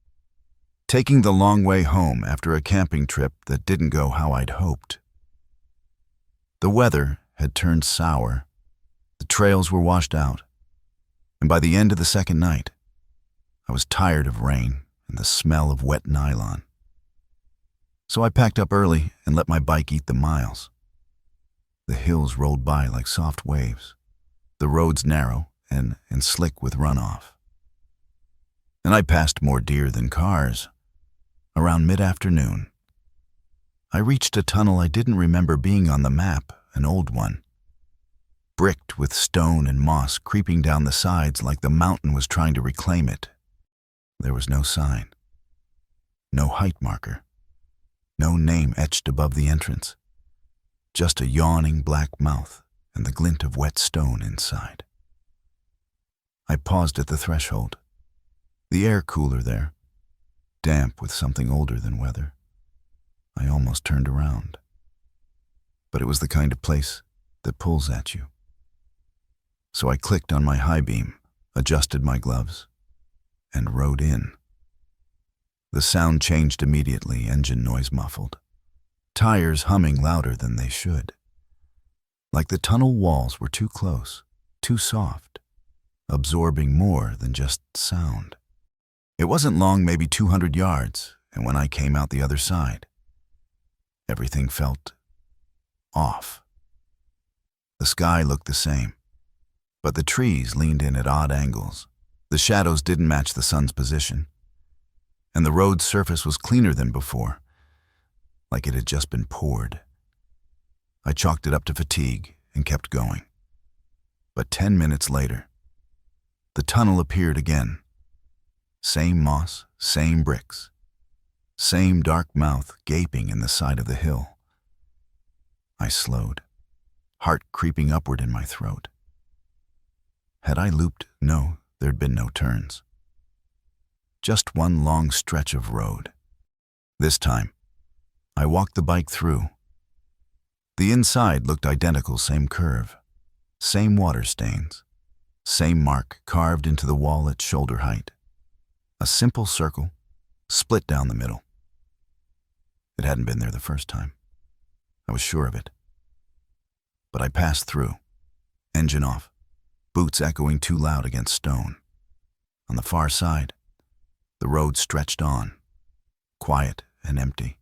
taking the long way home after a camping trip that didn't go how I'd hoped. The weather had turned sour, the trails were washed out, and by the end of the second night, I was tired of rain and the smell of wet nylon. So I packed up early and let my bike eat the miles. The hills rolled by like soft waves, the roads narrow and slick with runoff. And I passed more deer than cars. Around mid-afternoon, I reached a tunnel I didn't remember being on the map, an old one, bricked with stone and moss creeping down the sides like the mountain was trying to reclaim it. There was no sign, no height marker, no name etched above the entrance, just a yawning black mouth and the glint of wet stone inside. I paused at the threshold, the air cooler there, damp with something older than weather. I almost turned around. But it was the kind of place that pulls at you. So I clicked on my high beam, adjusted my gloves, and rode in. The sound changed immediately, engine noise muffled, tires humming louder than they should. Like the tunnel walls were too close, too soft, absorbing more than just sound. It wasn't long, maybe 200 yards, and when I came out the other side, everything felt off. The sky looked the same, but the trees leaned in at odd angles. The shadows didn't match the sun's position, and the road's surface was cleaner than before, like it had just been poured. I chalked it up to fatigue and kept going. But 10 minutes later, the tunnel appeared again. Same moss, same bricks, same dark mouth gaping in the side of the hill. I slowed, heart creeping upward in my throat. Had I looped? No, there'd been no turns. Just one long stretch of road. This time, I walked the bike through. The inside looked identical, same curve, same water stains, same mark carved into the wall at shoulder height. A simple circle, split down the middle. It hadn't been there the first time. I was sure of it. But I passed through, engine off, boots echoing too loud against stone. On the far side, the road stretched on, quiet and empty.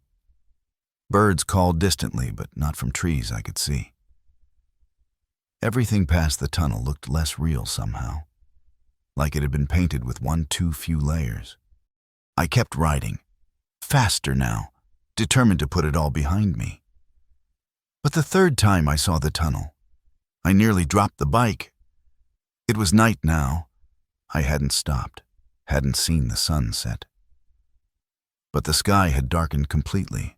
Birds called distantly, but not from trees I could see. Everything past the tunnel looked less real somehow, like it had been painted with one too few layers. I kept riding, faster now, determined to put it all behind me. But the third time I saw the tunnel, I nearly dropped the bike. It was night now. I hadn't stopped, hadn't seen the sun set. But the sky had darkened completely,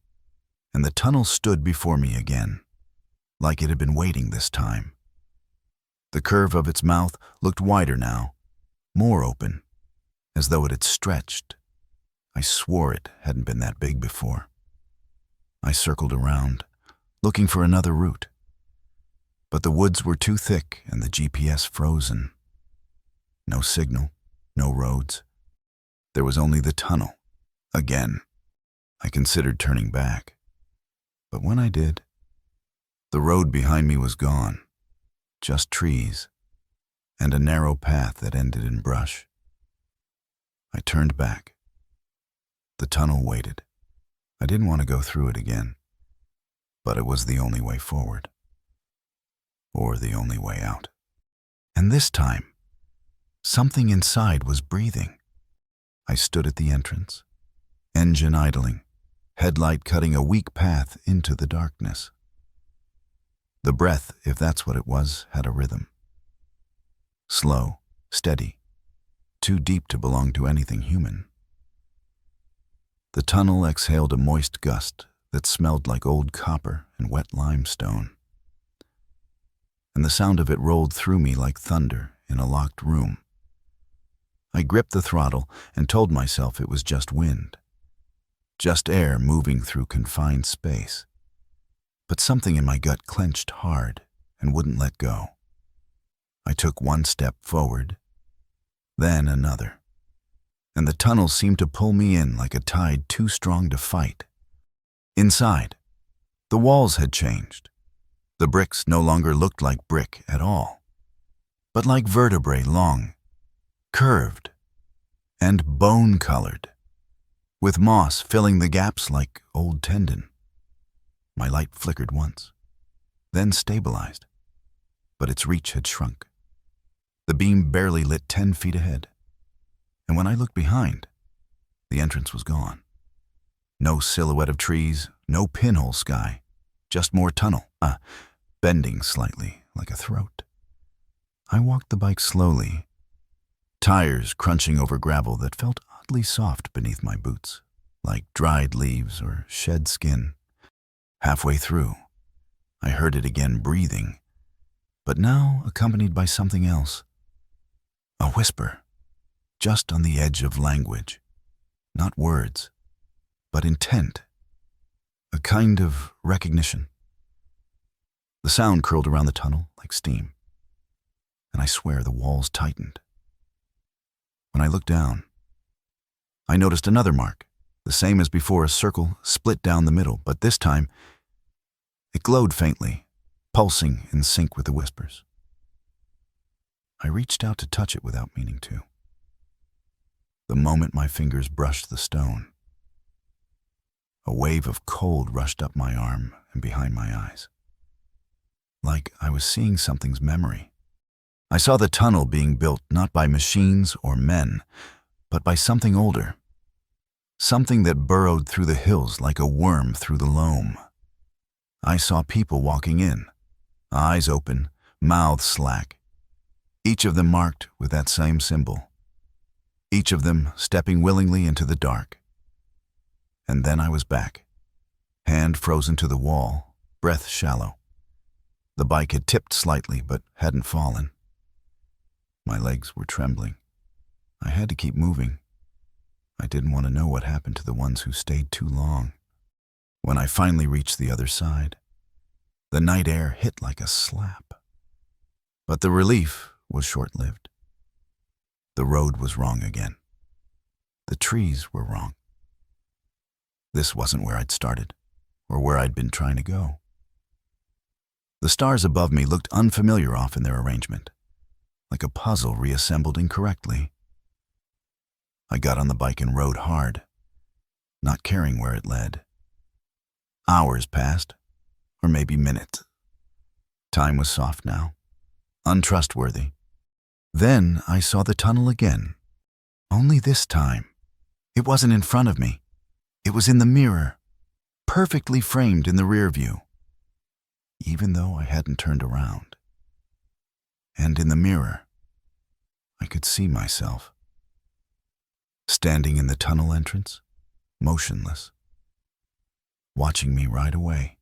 and the tunnel stood before me again, like it had been waiting this time. The curve of its mouth looked wider now, more open, as though it had stretched. I swore it hadn't been that big before. I circled around, looking for another route. But the woods were too thick and the GPS frozen. No signal, no roads. There was only the tunnel. Again, I considered turning back. But when I did, the road behind me was gone. Just trees, and a narrow path that ended in brush. I turned back. The tunnel waited. I didn't want to go through it again, but it was the only way forward, or the only way out. And this time, something inside was breathing. I stood at the entrance, engine idling, headlight cutting a weak path into the darkness. The breath, if that's what it was, had a rhythm. Slow, steady, too deep to belong to anything human. The tunnel exhaled a moist gust that smelled like old copper and wet limestone. And the sound of it rolled through me like thunder in a locked room. I gripped the throttle and told myself it was just wind, just air moving through confined space. But something in my gut clenched hard and wouldn't let go. I took one step forward, then another, and the tunnel seemed to pull me in like a tide too strong to fight. Inside, the walls had changed. The bricks no longer looked like brick at all, but like vertebrae, long, curved, and bone-colored, with moss filling the gaps like old tendon. My light flickered once, then stabilized, but its reach had shrunk. The beam barely lit 10 feet ahead, and when I looked behind, the entrance was gone. No silhouette of trees, no pinhole sky, just more tunnel, bending slightly like a throat. I walked the bike slowly, tires crunching over gravel that felt oddly soft beneath my boots, like dried leaves or shed skin. Halfway through, I heard it again breathing, but now accompanied by something else. A whisper, just on the edge of language. Not words, but intent. A kind of recognition. The sound curled around the tunnel like steam, and I swear the walls tightened. When I looked down, I noticed another mark, the same as before, a circle split down the middle, but this time it glowed faintly, pulsing in sync with the whispers. I reached out to touch it without meaning to. The moment my fingers brushed the stone, a wave of cold rushed up my arm and behind my eyes. Like I was seeing something's memory. I saw the tunnel being built not by machines or men, but by something older. Something that burrowed through the hills like a worm through the loam. I saw people walking in, eyes open, mouths slack, each of them marked with that same symbol, each of them stepping willingly into the dark. And then I was back, hand frozen to the wall, breath shallow. The bike had tipped slightly but hadn't fallen. My legs were trembling. I had to keep moving. I didn't want to know what happened to the ones who stayed too long. When I finally reached the other side, the night air hit like a slap. But the relief was short-lived. The road was wrong again. The trees were wrong. This wasn't where I'd started, or where I'd been trying to go. The stars above me looked unfamiliar off in their arrangement, like a puzzle reassembled incorrectly. I got on the bike and rode hard, not caring where it led. Hours passed, or maybe minutes. Time was soft now, untrustworthy. Then I saw the tunnel again. Only this time, it wasn't in front of me. It was in the mirror, perfectly framed in the rear view, even though I hadn't turned around. And in the mirror, I could see myself, standing in the tunnel entrance, motionless, watching me ride away.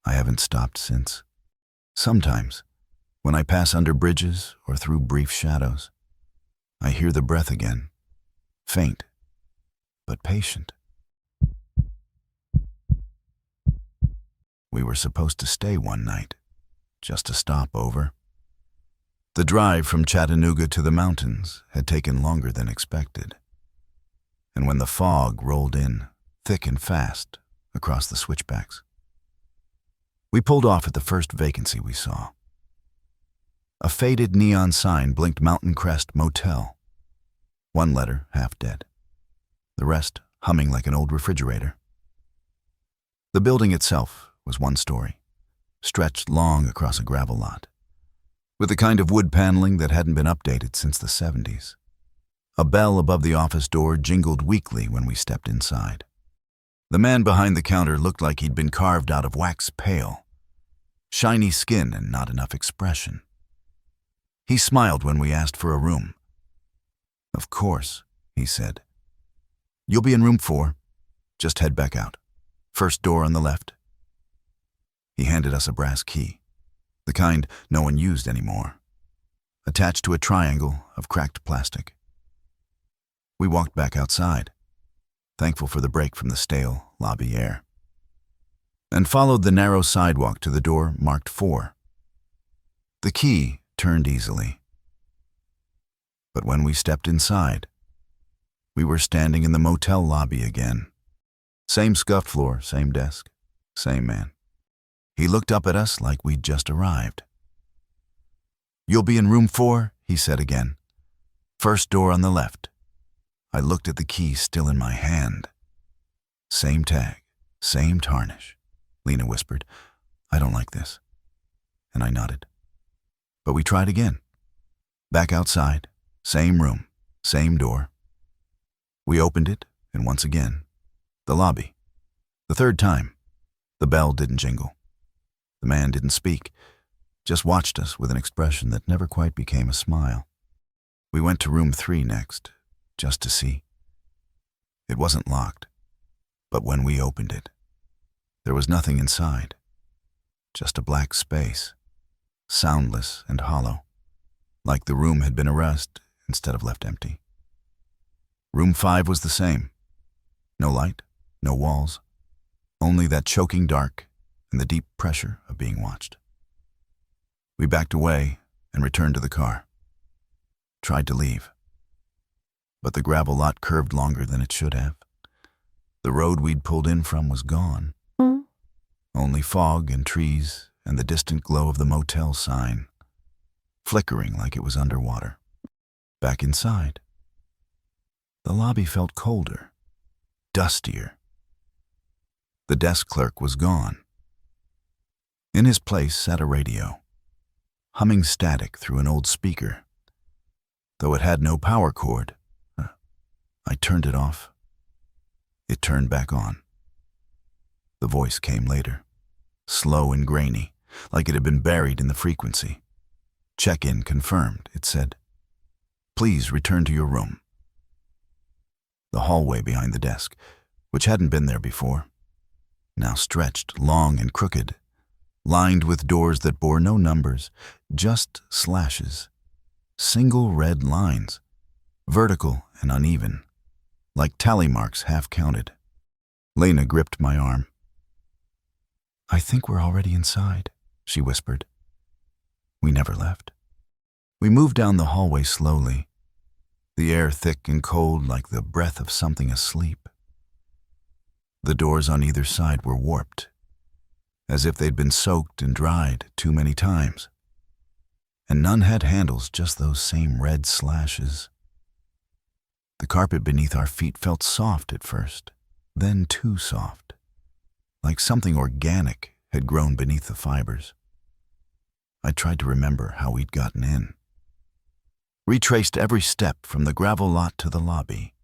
I haven't stopped since. Sometimes, when I pass under bridges or through brief shadows, I hear the breath again, faint, but patient. We were supposed to stay one night, just a stop over. The drive from Chattanooga to the mountains had taken longer than expected. And when the fog rolled in, thick and fast, across the switchbacks, we pulled off at the first vacancy we saw. A faded neon sign blinked Mountain Crest Motel. One letter half dead, the rest humming like an old refrigerator. The building itself was one story, stretched long across a gravel lot, with the kind of wood paneling that hadn't been updated since the 70s. A bell above the office door jingled weakly when we stepped inside. The man behind the counter looked like he'd been carved out of wax pale, shiny skin and not enough expression. He smiled when we asked for a room. "Of course," he said. "You'll be in room 4. Just head back out." First door on the left." He handed us a brass key, the kind no one used anymore, attached to a triangle of cracked plastic. We walked back outside, thankful for the break from the stale lobby air, and followed the narrow sidewalk to the door marked 4. The key turned easily. But when we stepped inside, we were standing in the motel lobby again. Same scuffed floor, same desk, same man. He looked up at us like we'd just arrived. "You'll be in room 4, he said again. "First door on the left." I looked at the key still in my hand. "Same tag, same tarnish," Lena whispered. "I don't like this." And I nodded. But we tried again. Back outside, same room, same door. We opened it, and once again, the lobby. The third time, the bell didn't jingle. The man didn't speak, just watched us with an expression that never quite became a smile. We went to room 3 next, just to see. It wasn't locked, but when we opened it, there was nothing inside, just a black space, soundless and hollow, like the room had been arrest instead of left empty. Room 5 was the same. No light, no walls, only that choking dark and the deep pressure of being watched. We backed away and returned to the car. Tried to leave. But the gravel lot curved longer than it should have. The road we'd pulled in from was gone. Only fog and trees and the distant glow of the motel sign, flickering like it was underwater. Back inside, the lobby felt colder, dustier. The desk clerk was gone. In his place sat a radio, humming static through an old speaker. Though it had no power cord, I turned it off. It turned back on. The voice came later, slow and grainy, like it had been buried in the frequency. "Check-in confirmed," it said. "Please return to your room." The hallway behind the desk, which hadn't been there before, now stretched long and crooked, lined with doors that bore no numbers, just slashes, single red lines, vertical and uneven, like tally marks half counted. Lena gripped my arm. "I think we're already inside," she whispered. We never left. We moved down the hallway slowly, the air thick and cold like the breath of something asleep. The doors on either side were warped, as if they'd been soaked and dried too many times. And none had handles, just those same red slashes. The carpet beneath our feet felt soft at first, then too soft, like something organic had grown beneath the fibers. I tried to remember how we'd gotten in. Retraced every step from the gravel lot to the lobby.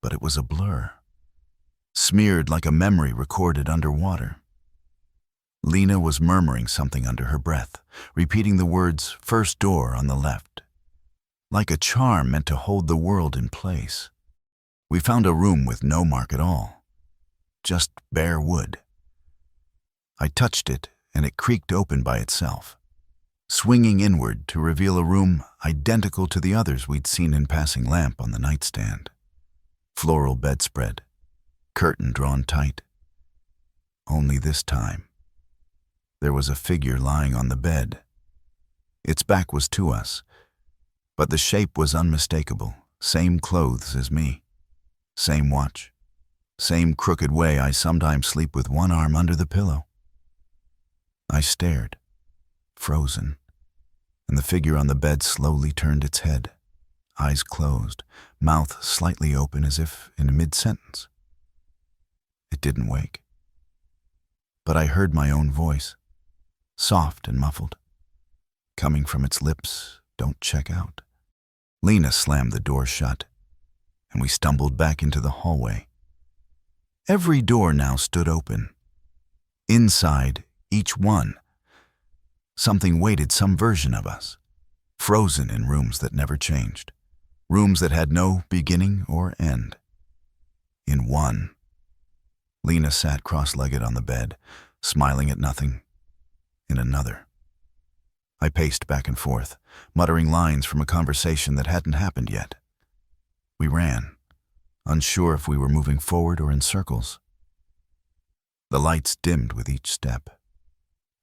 But it was a blur, smeared like a memory recorded underwater. Lena was murmuring something under her breath, repeating the words, "First door on the left," like a charm meant to hold the world in place. We found a room with no mark at all, just bare wood. I touched it, and it creaked open by itself, swinging inward to reveal a room identical to the others we'd seen in passing lamp on the nightstand. Floral bedspread, curtain drawn tight. Only this time, there was a figure lying on the bed. Its back was to us, but the shape was unmistakable, same clothes as me, same watch, same crooked way I sometimes sleep with one arm under the pillow. I stared, frozen, and the figure on the bed slowly turned its head, eyes closed, mouth slightly open as if in mid-sentence. It didn't wake. But I heard my own voice, soft and muffled, coming from its lips, "Don't check out." Lena slammed the door shut, and we stumbled back into the hallway. Every door now stood open. Inside each one, something waited, some version of us, frozen in rooms that never changed, rooms that had no beginning or end. In one, Lena sat cross-legged on the bed, smiling at nothing. In another. I paced back and forth, muttering lines from a conversation that hadn't happened yet. We ran, unsure if we were moving forward or in circles. The lights dimmed with each step,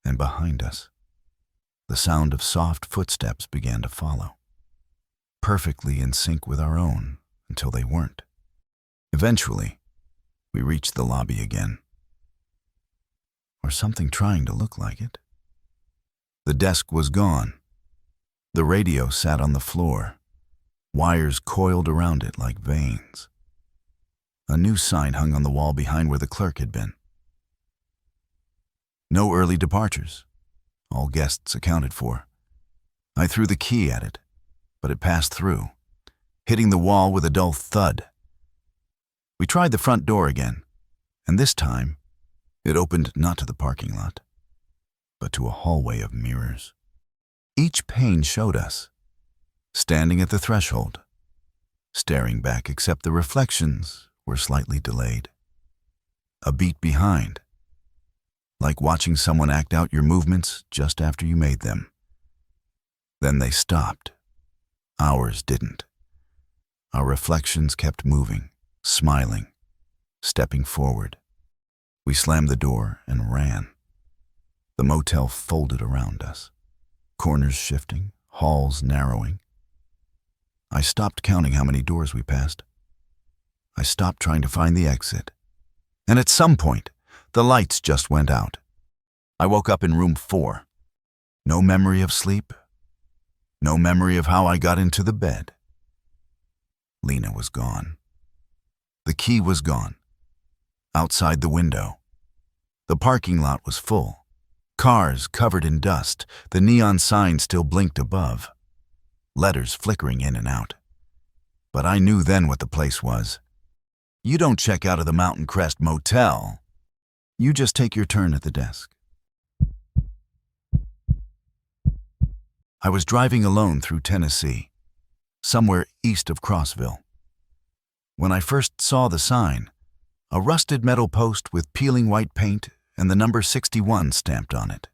and behind us, the sound of soft footsteps began to follow, perfectly in sync with our own until they weren't. Eventually, we reached the lobby again. Or something trying to look like it. The desk was gone. The radio sat on the floor, wires coiled around it like veins. A new sign hung on the wall behind where the clerk had been. No early departures. All guests accounted for. I threw the key at it, but it passed through, hitting the wall with a dull thud. We tried the front door again, and this time, it opened not to the parking lot, but to a hallway of mirrors. Each pane showed us, standing at the threshold, staring back except the reflections were slightly delayed. A beat behind, like watching someone act out your movements just after you made them. Then they stopped. Ours didn't. Our reflections kept moving, smiling, stepping forward. We slammed the door and ran. The motel folded around us, corners shifting, halls narrowing. I stopped counting how many doors we passed. I stopped trying to find the exit. And at some point, the lights just went out. I woke up in room 4. No memory of sleep. No memory of how I got into the bed. Lena was gone. The key was gone. Outside the window. The parking lot was full. Cars covered in dust, the neon sign still blinked above. Letters flickering in and out. But I knew then what the place was. You don't check out of the Mountain Crest Motel. You just take your turn at the desk. I was driving alone through Tennessee, somewhere east of Crossville. When I first saw the sign, a rusted metal post with peeling white paint and the number 61 stamped on it.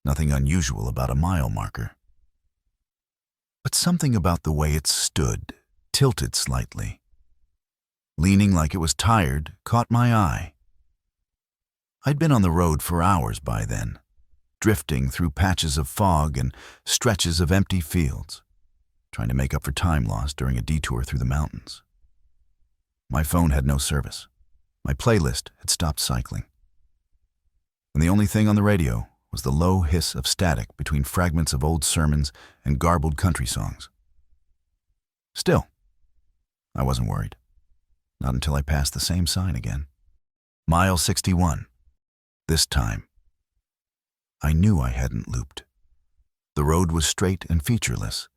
Nothing unusual about a mile marker. But something about the way it stood, tilted slightly, leaning like it was tired, caught my eye. I'd been on the road for hours by then, drifting through patches of fog and stretches of empty fields, trying to make up for time lost during a detour through the mountains. My phone had no service. My playlist had stopped cycling. And the only thing on the radio was the low hiss of static between fragments of old sermons and garbled country songs. Still, I wasn't worried. Not until I passed the same sign again. Mile 61. This time, I knew I hadn't looped. The road was straight and featureless.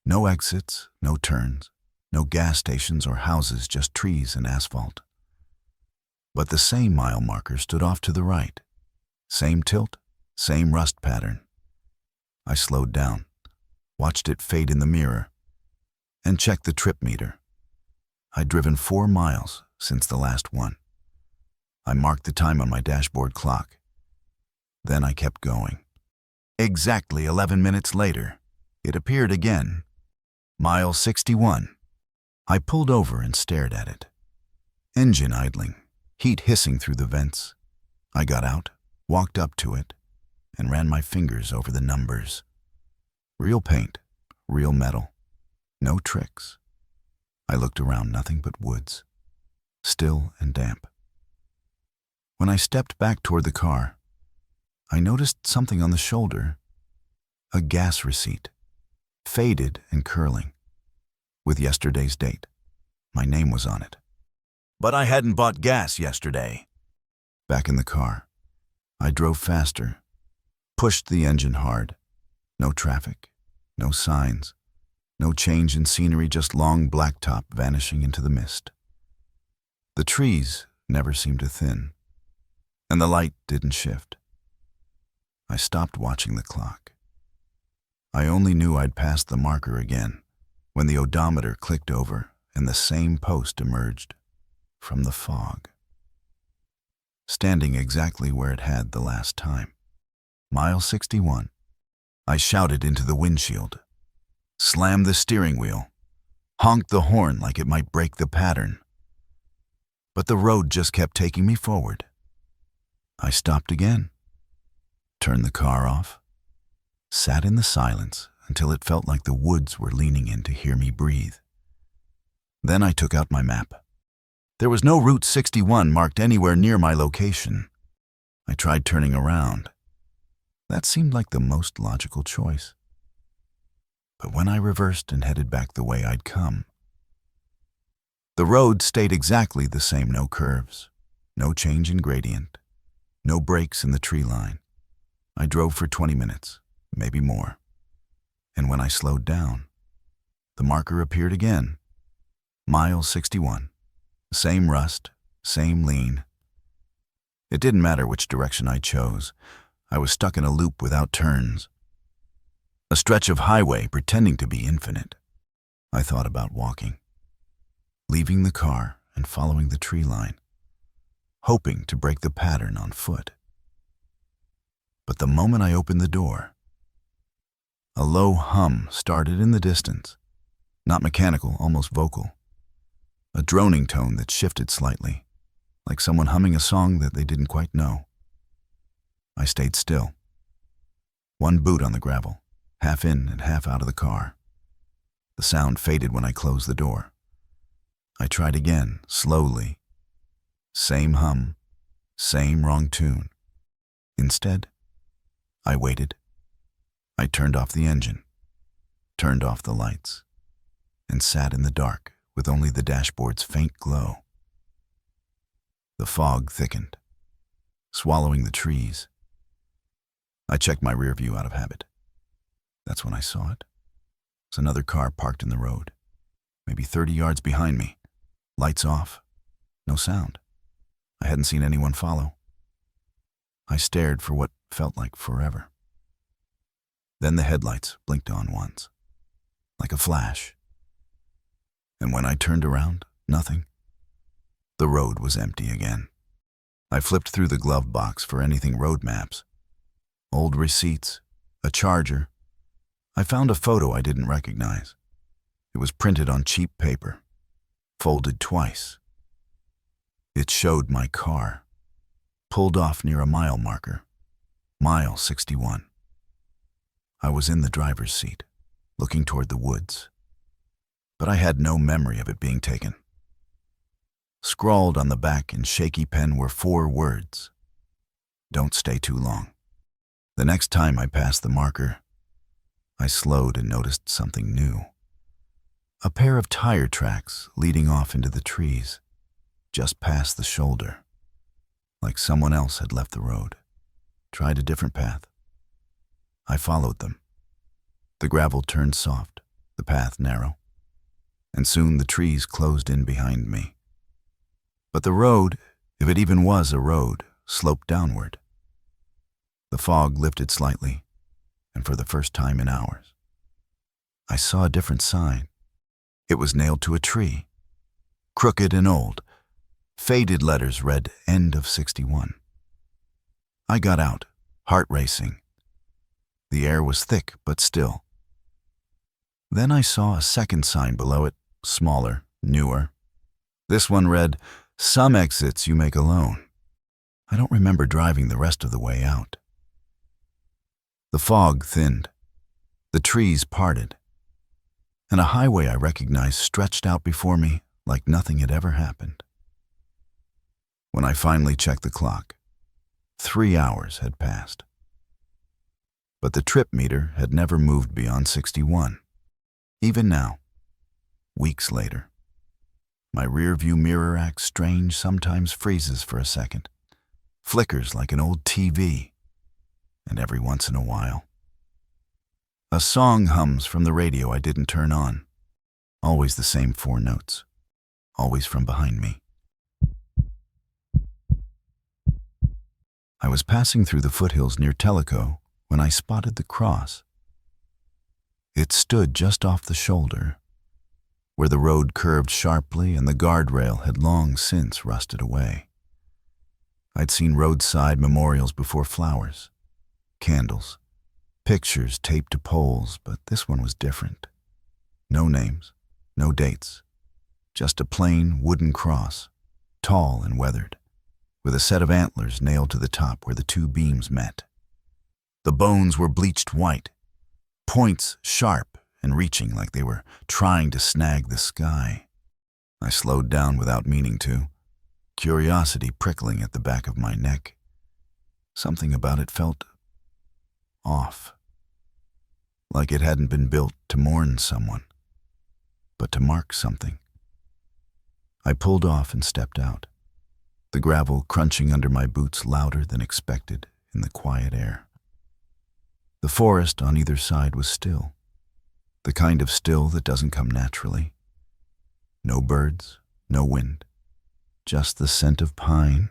No exits, no turns, no gas stations or houses, just trees and asphalt. But the same mile marker stood off to the right. Same tilt, same rust pattern. I slowed down, watched it fade in the mirror, and checked the trip meter. I'd driven 4 miles since the last one. I marked the time on my dashboard clock. Then I kept going. Exactly 11 minutes later, it appeared again. Mile 61. I pulled over and stared at it. Engine idling, heat hissing through the vents. I got out, walked up to it, and ran my fingers over the numbers. Real paint, real metal, no tricks. I looked around, nothing but woods, still and damp. When I stepped back toward the car, I noticed something on the shoulder. A gas receipt, faded and curling, with yesterday's date. My name was on it. But I hadn't bought gas yesterday. Back in the car, I drove faster, pushed the engine hard. No traffic, no signs, no change in scenery, just long blacktop vanishing into the mist. The trees never seemed to thin, and the light didn't shift. I stopped watching the clock. I only knew I'd passed the marker again when the odometer clicked over and the same post emerged from the fog. standing exactly where it had the last time. Mile 61. I shouted into the windshield, slammed the steering wheel, honked the horn like it might break the pattern. But the road just kept taking me forward. I stopped again, turned the car off, sat in the silence until it felt like the woods were leaning in to hear me breathe. Then I took out my map. There was no Route 61 marked anywhere near my location. I tried turning around. That seemed like the most logical choice. But when I reversed and headed back the way I'd come, the road stayed exactly the same. No curves, no change in gradient, no breaks in the tree line. I drove for 20 minutes, maybe more. And when I slowed down, the marker appeared again. Mile 61. Same rust, same lean. It didn't matter which direction I chose. I was stuck in a loop without turns. A stretch of highway pretending to be infinite. I thought about walking, leaving the car and following the tree line, hoping to break the pattern on foot. But the moment I opened the door, a low hum started in the distance, not mechanical, almost vocal. A droning tone that shifted slightly, like someone humming a song that they didn't quite know. I stayed still. One boot on the gravel, half in and half out of the car. The sound faded when I closed the door. I tried again, slowly. Same hum, same wrong tune. Instead, I waited. I turned off the engine, turned off the lights, and sat in the dark with only the dashboard's faint glow. The fog thickened, swallowing the trees. I checked my rear view out of habit. That's when I saw it. It was another car parked in the road, maybe 30 yards behind me. Lights off, no sound. I hadn't seen anyone follow. I stared for what felt like forever. Then the headlights blinked on once, like a flash. And when I turned around, nothing. The road was empty again. I flipped through the glove box for anything road maps. Old receipts, a charger. I found a photo I didn't recognize. It was printed on cheap paper, folded twice. It showed my car, pulled off near a mile marker, mile 61. I was in the driver's seat, looking toward the woods, but I had no memory of it being taken. Scrawled on the back in shaky pen were 4 words: "Don't stay too long." The next time I passed the marker, I slowed and noticed something new. A pair of tire tracks leading off into the trees, just past the shoulder, like someone else had left the road, tried a different path. I followed them. The gravel turned soft, the path narrow, and soon the trees closed in behind me. But the road, if it even was a road, sloped downward. The fog lifted slightly, and for the first time in hours, I saw a different sign. It was nailed to a tree, crooked and old. Faded letters read "End of 61." I got out, heart racing. The air was thick but still. Then I saw a second sign below it, smaller, newer. This one read, "Some exits you make alone." I don't remember driving the rest of the way out. The fog thinned. The trees parted. And a highway I recognized stretched out before me like nothing had ever happened. When I finally checked the clock, 3 hours had passed. But the trip meter had never moved beyond 61. Even now, weeks later, my rear-view mirror acts strange, sometimes freezes for a second, flickers like an old TV, and every once in a while, a song hums from the radio I didn't turn on, always the same 4 notes, always from behind me. I was passing through the foothills near Tellico when I spotted the cross. It stood just off the shoulder, where the road curved sharply and the guardrail had long since rusted away. I'd seen roadside memorials before, flowers, candles, pictures taped to poles, but this one was different. No names, no dates, just a plain wooden cross, tall and weathered, with a set of antlers nailed to the top where the two beams met. The bones were bleached white, points sharp and reaching like they were trying to snag the sky. I slowed down without meaning to, curiosity prickling at the back of my neck. Something about it felt off, like it hadn't been built to mourn someone, but to mark something. I pulled off and stepped out, the gravel crunching under my boots louder than expected in the quiet air. The forest on either side was still, the kind of still that doesn't come naturally. No birds, no wind, just the scent of pine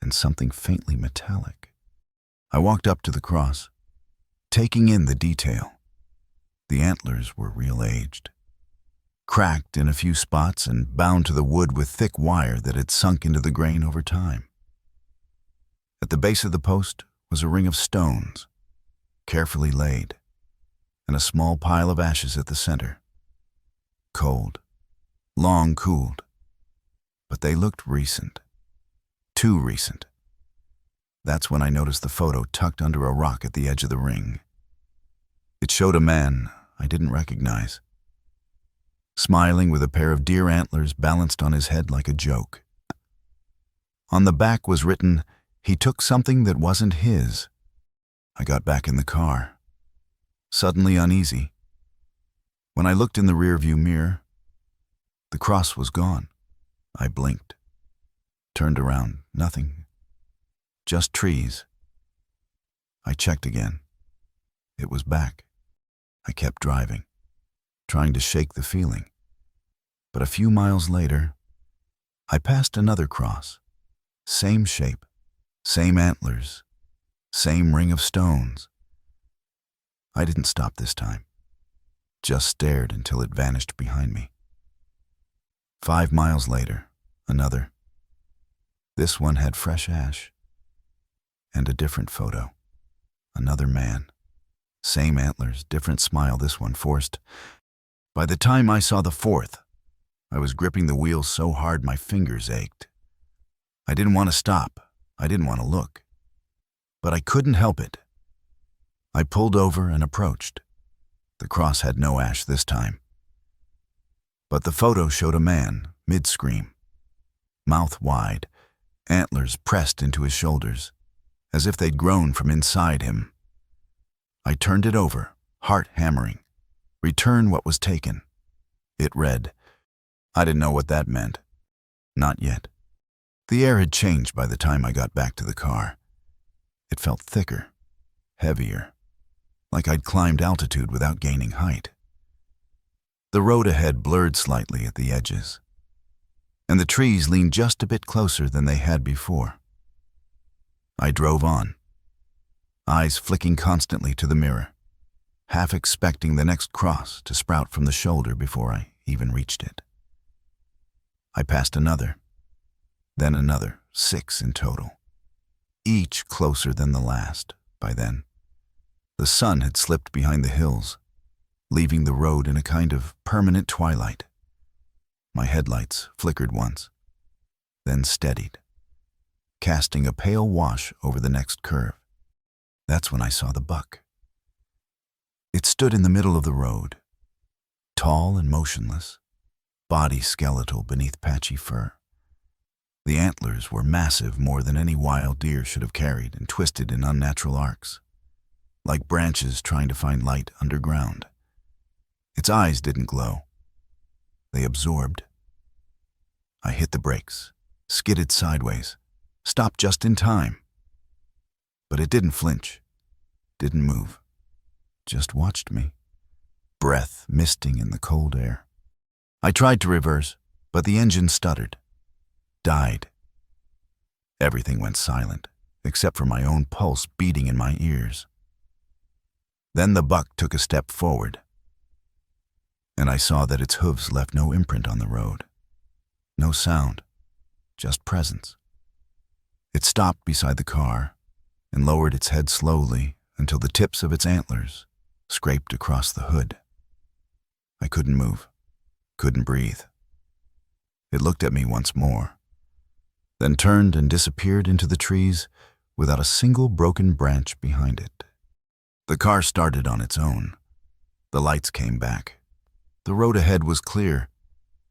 and something faintly metallic. I walked up to the cross, taking in the detail. The antlers were real-aged, cracked in a few spots and bound to the wood with thick wire that had sunk into the grain over time. At the base of the post was a ring of stones, carefully laid, and a small pile of ashes at the center. Cold, long cooled, but they looked recent, too recent. That's when I noticed the photo tucked under a rock at the edge of the ring. It showed a man I didn't recognize, smiling with a pair of deer antlers balanced on his head like a joke. On the back was written, "He took something that wasn't his." I got back in the car, suddenly uneasy. When I looked in the rearview mirror, the cross was gone. I blinked, turned around, nothing, just trees. I checked again. It was back. I kept driving, trying to shake the feeling. But a few miles later, I passed another cross. Same shape, same antlers, same ring of stones. I didn't stop this time, just stared until it vanished behind me. 5 miles later, another. This one had fresh ash and a different photo. Another man. Same antlers, different smile, this one forced. By the time I saw the fourth, I was gripping the wheel so hard my fingers ached. I didn't want to stop. I didn't want to look. But I couldn't help it. I pulled over and approached. The cross had no ash this time. But the photo showed a man, mid-scream, mouth wide, antlers pressed into his shoulders, as if they'd grown from inside him. I turned it over, heart hammering. Return what was taken. It read. I didn't know what that meant. Not yet. The air had changed by the time I got back to the car. It felt thicker, heavier, like I'd climbed altitude without gaining height. The road ahead blurred slightly at the edges, and the trees leaned just a bit closer than they had before. I drove on, eyes flicking constantly to the mirror, half expecting the next cross to sprout from the shoulder before I even reached it. I passed another, then another, 6 in total, each closer than the last by then. The sun had slipped behind the hills, leaving the road in a kind of permanent twilight. My headlights flickered once, then steadied, casting a pale wash over the next curve. That's when I saw the buck. It stood in the middle of the road, tall and motionless, body skeletal beneath patchy fur. The antlers were massive, more than any wild deer should have carried, and twisted in unnatural arcs, like branches trying to find light underground. Its eyes didn't glow. They absorbed. I hit the brakes, skidded sideways, stopped just in time. But it didn't flinch, didn't move, just watched me, breath misting in the cold air. I tried to reverse, but the engine stuttered, died. Everything went silent, except for my own pulse beating in my ears. Then the buck took a step forward, and I saw that its hooves left no imprint on the road. No sound, just presence. It stopped beside the car and lowered its head slowly until the tips of its antlers scraped across the hood. I couldn't move, couldn't breathe. It looked at me once more, then turned and disappeared into the trees without a single broken branch behind it. The car started on its own. The lights came back. The road ahead was clear.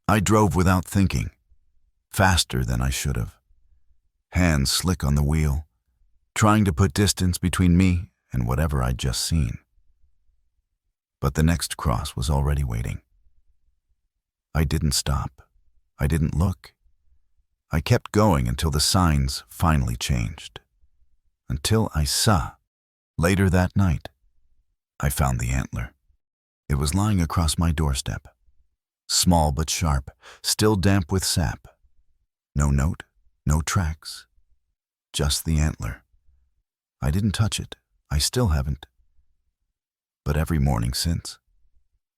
I drove without thinking, faster than I should have, hands slick on the wheel, trying to put distance between me and whatever I'd just seen. But the next cross was already waiting. I didn't stop. I didn't look. I kept going until the signs finally changed. Until I saw, later that night, I found the antler. It was lying across my doorstep. Small but sharp, still damp with sap. No note, no tracks. Just the antler. I didn't touch it. I still haven't. But every morning since,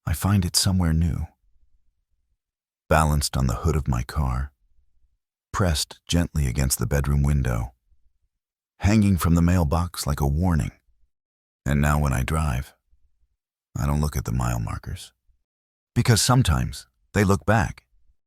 I find it somewhere new. Balanced on the hood of my car, pressed gently against the bedroom window, hanging from the mailbox like a warning. And now when I drive, I don't look at the mile markers. Because sometimes they look back.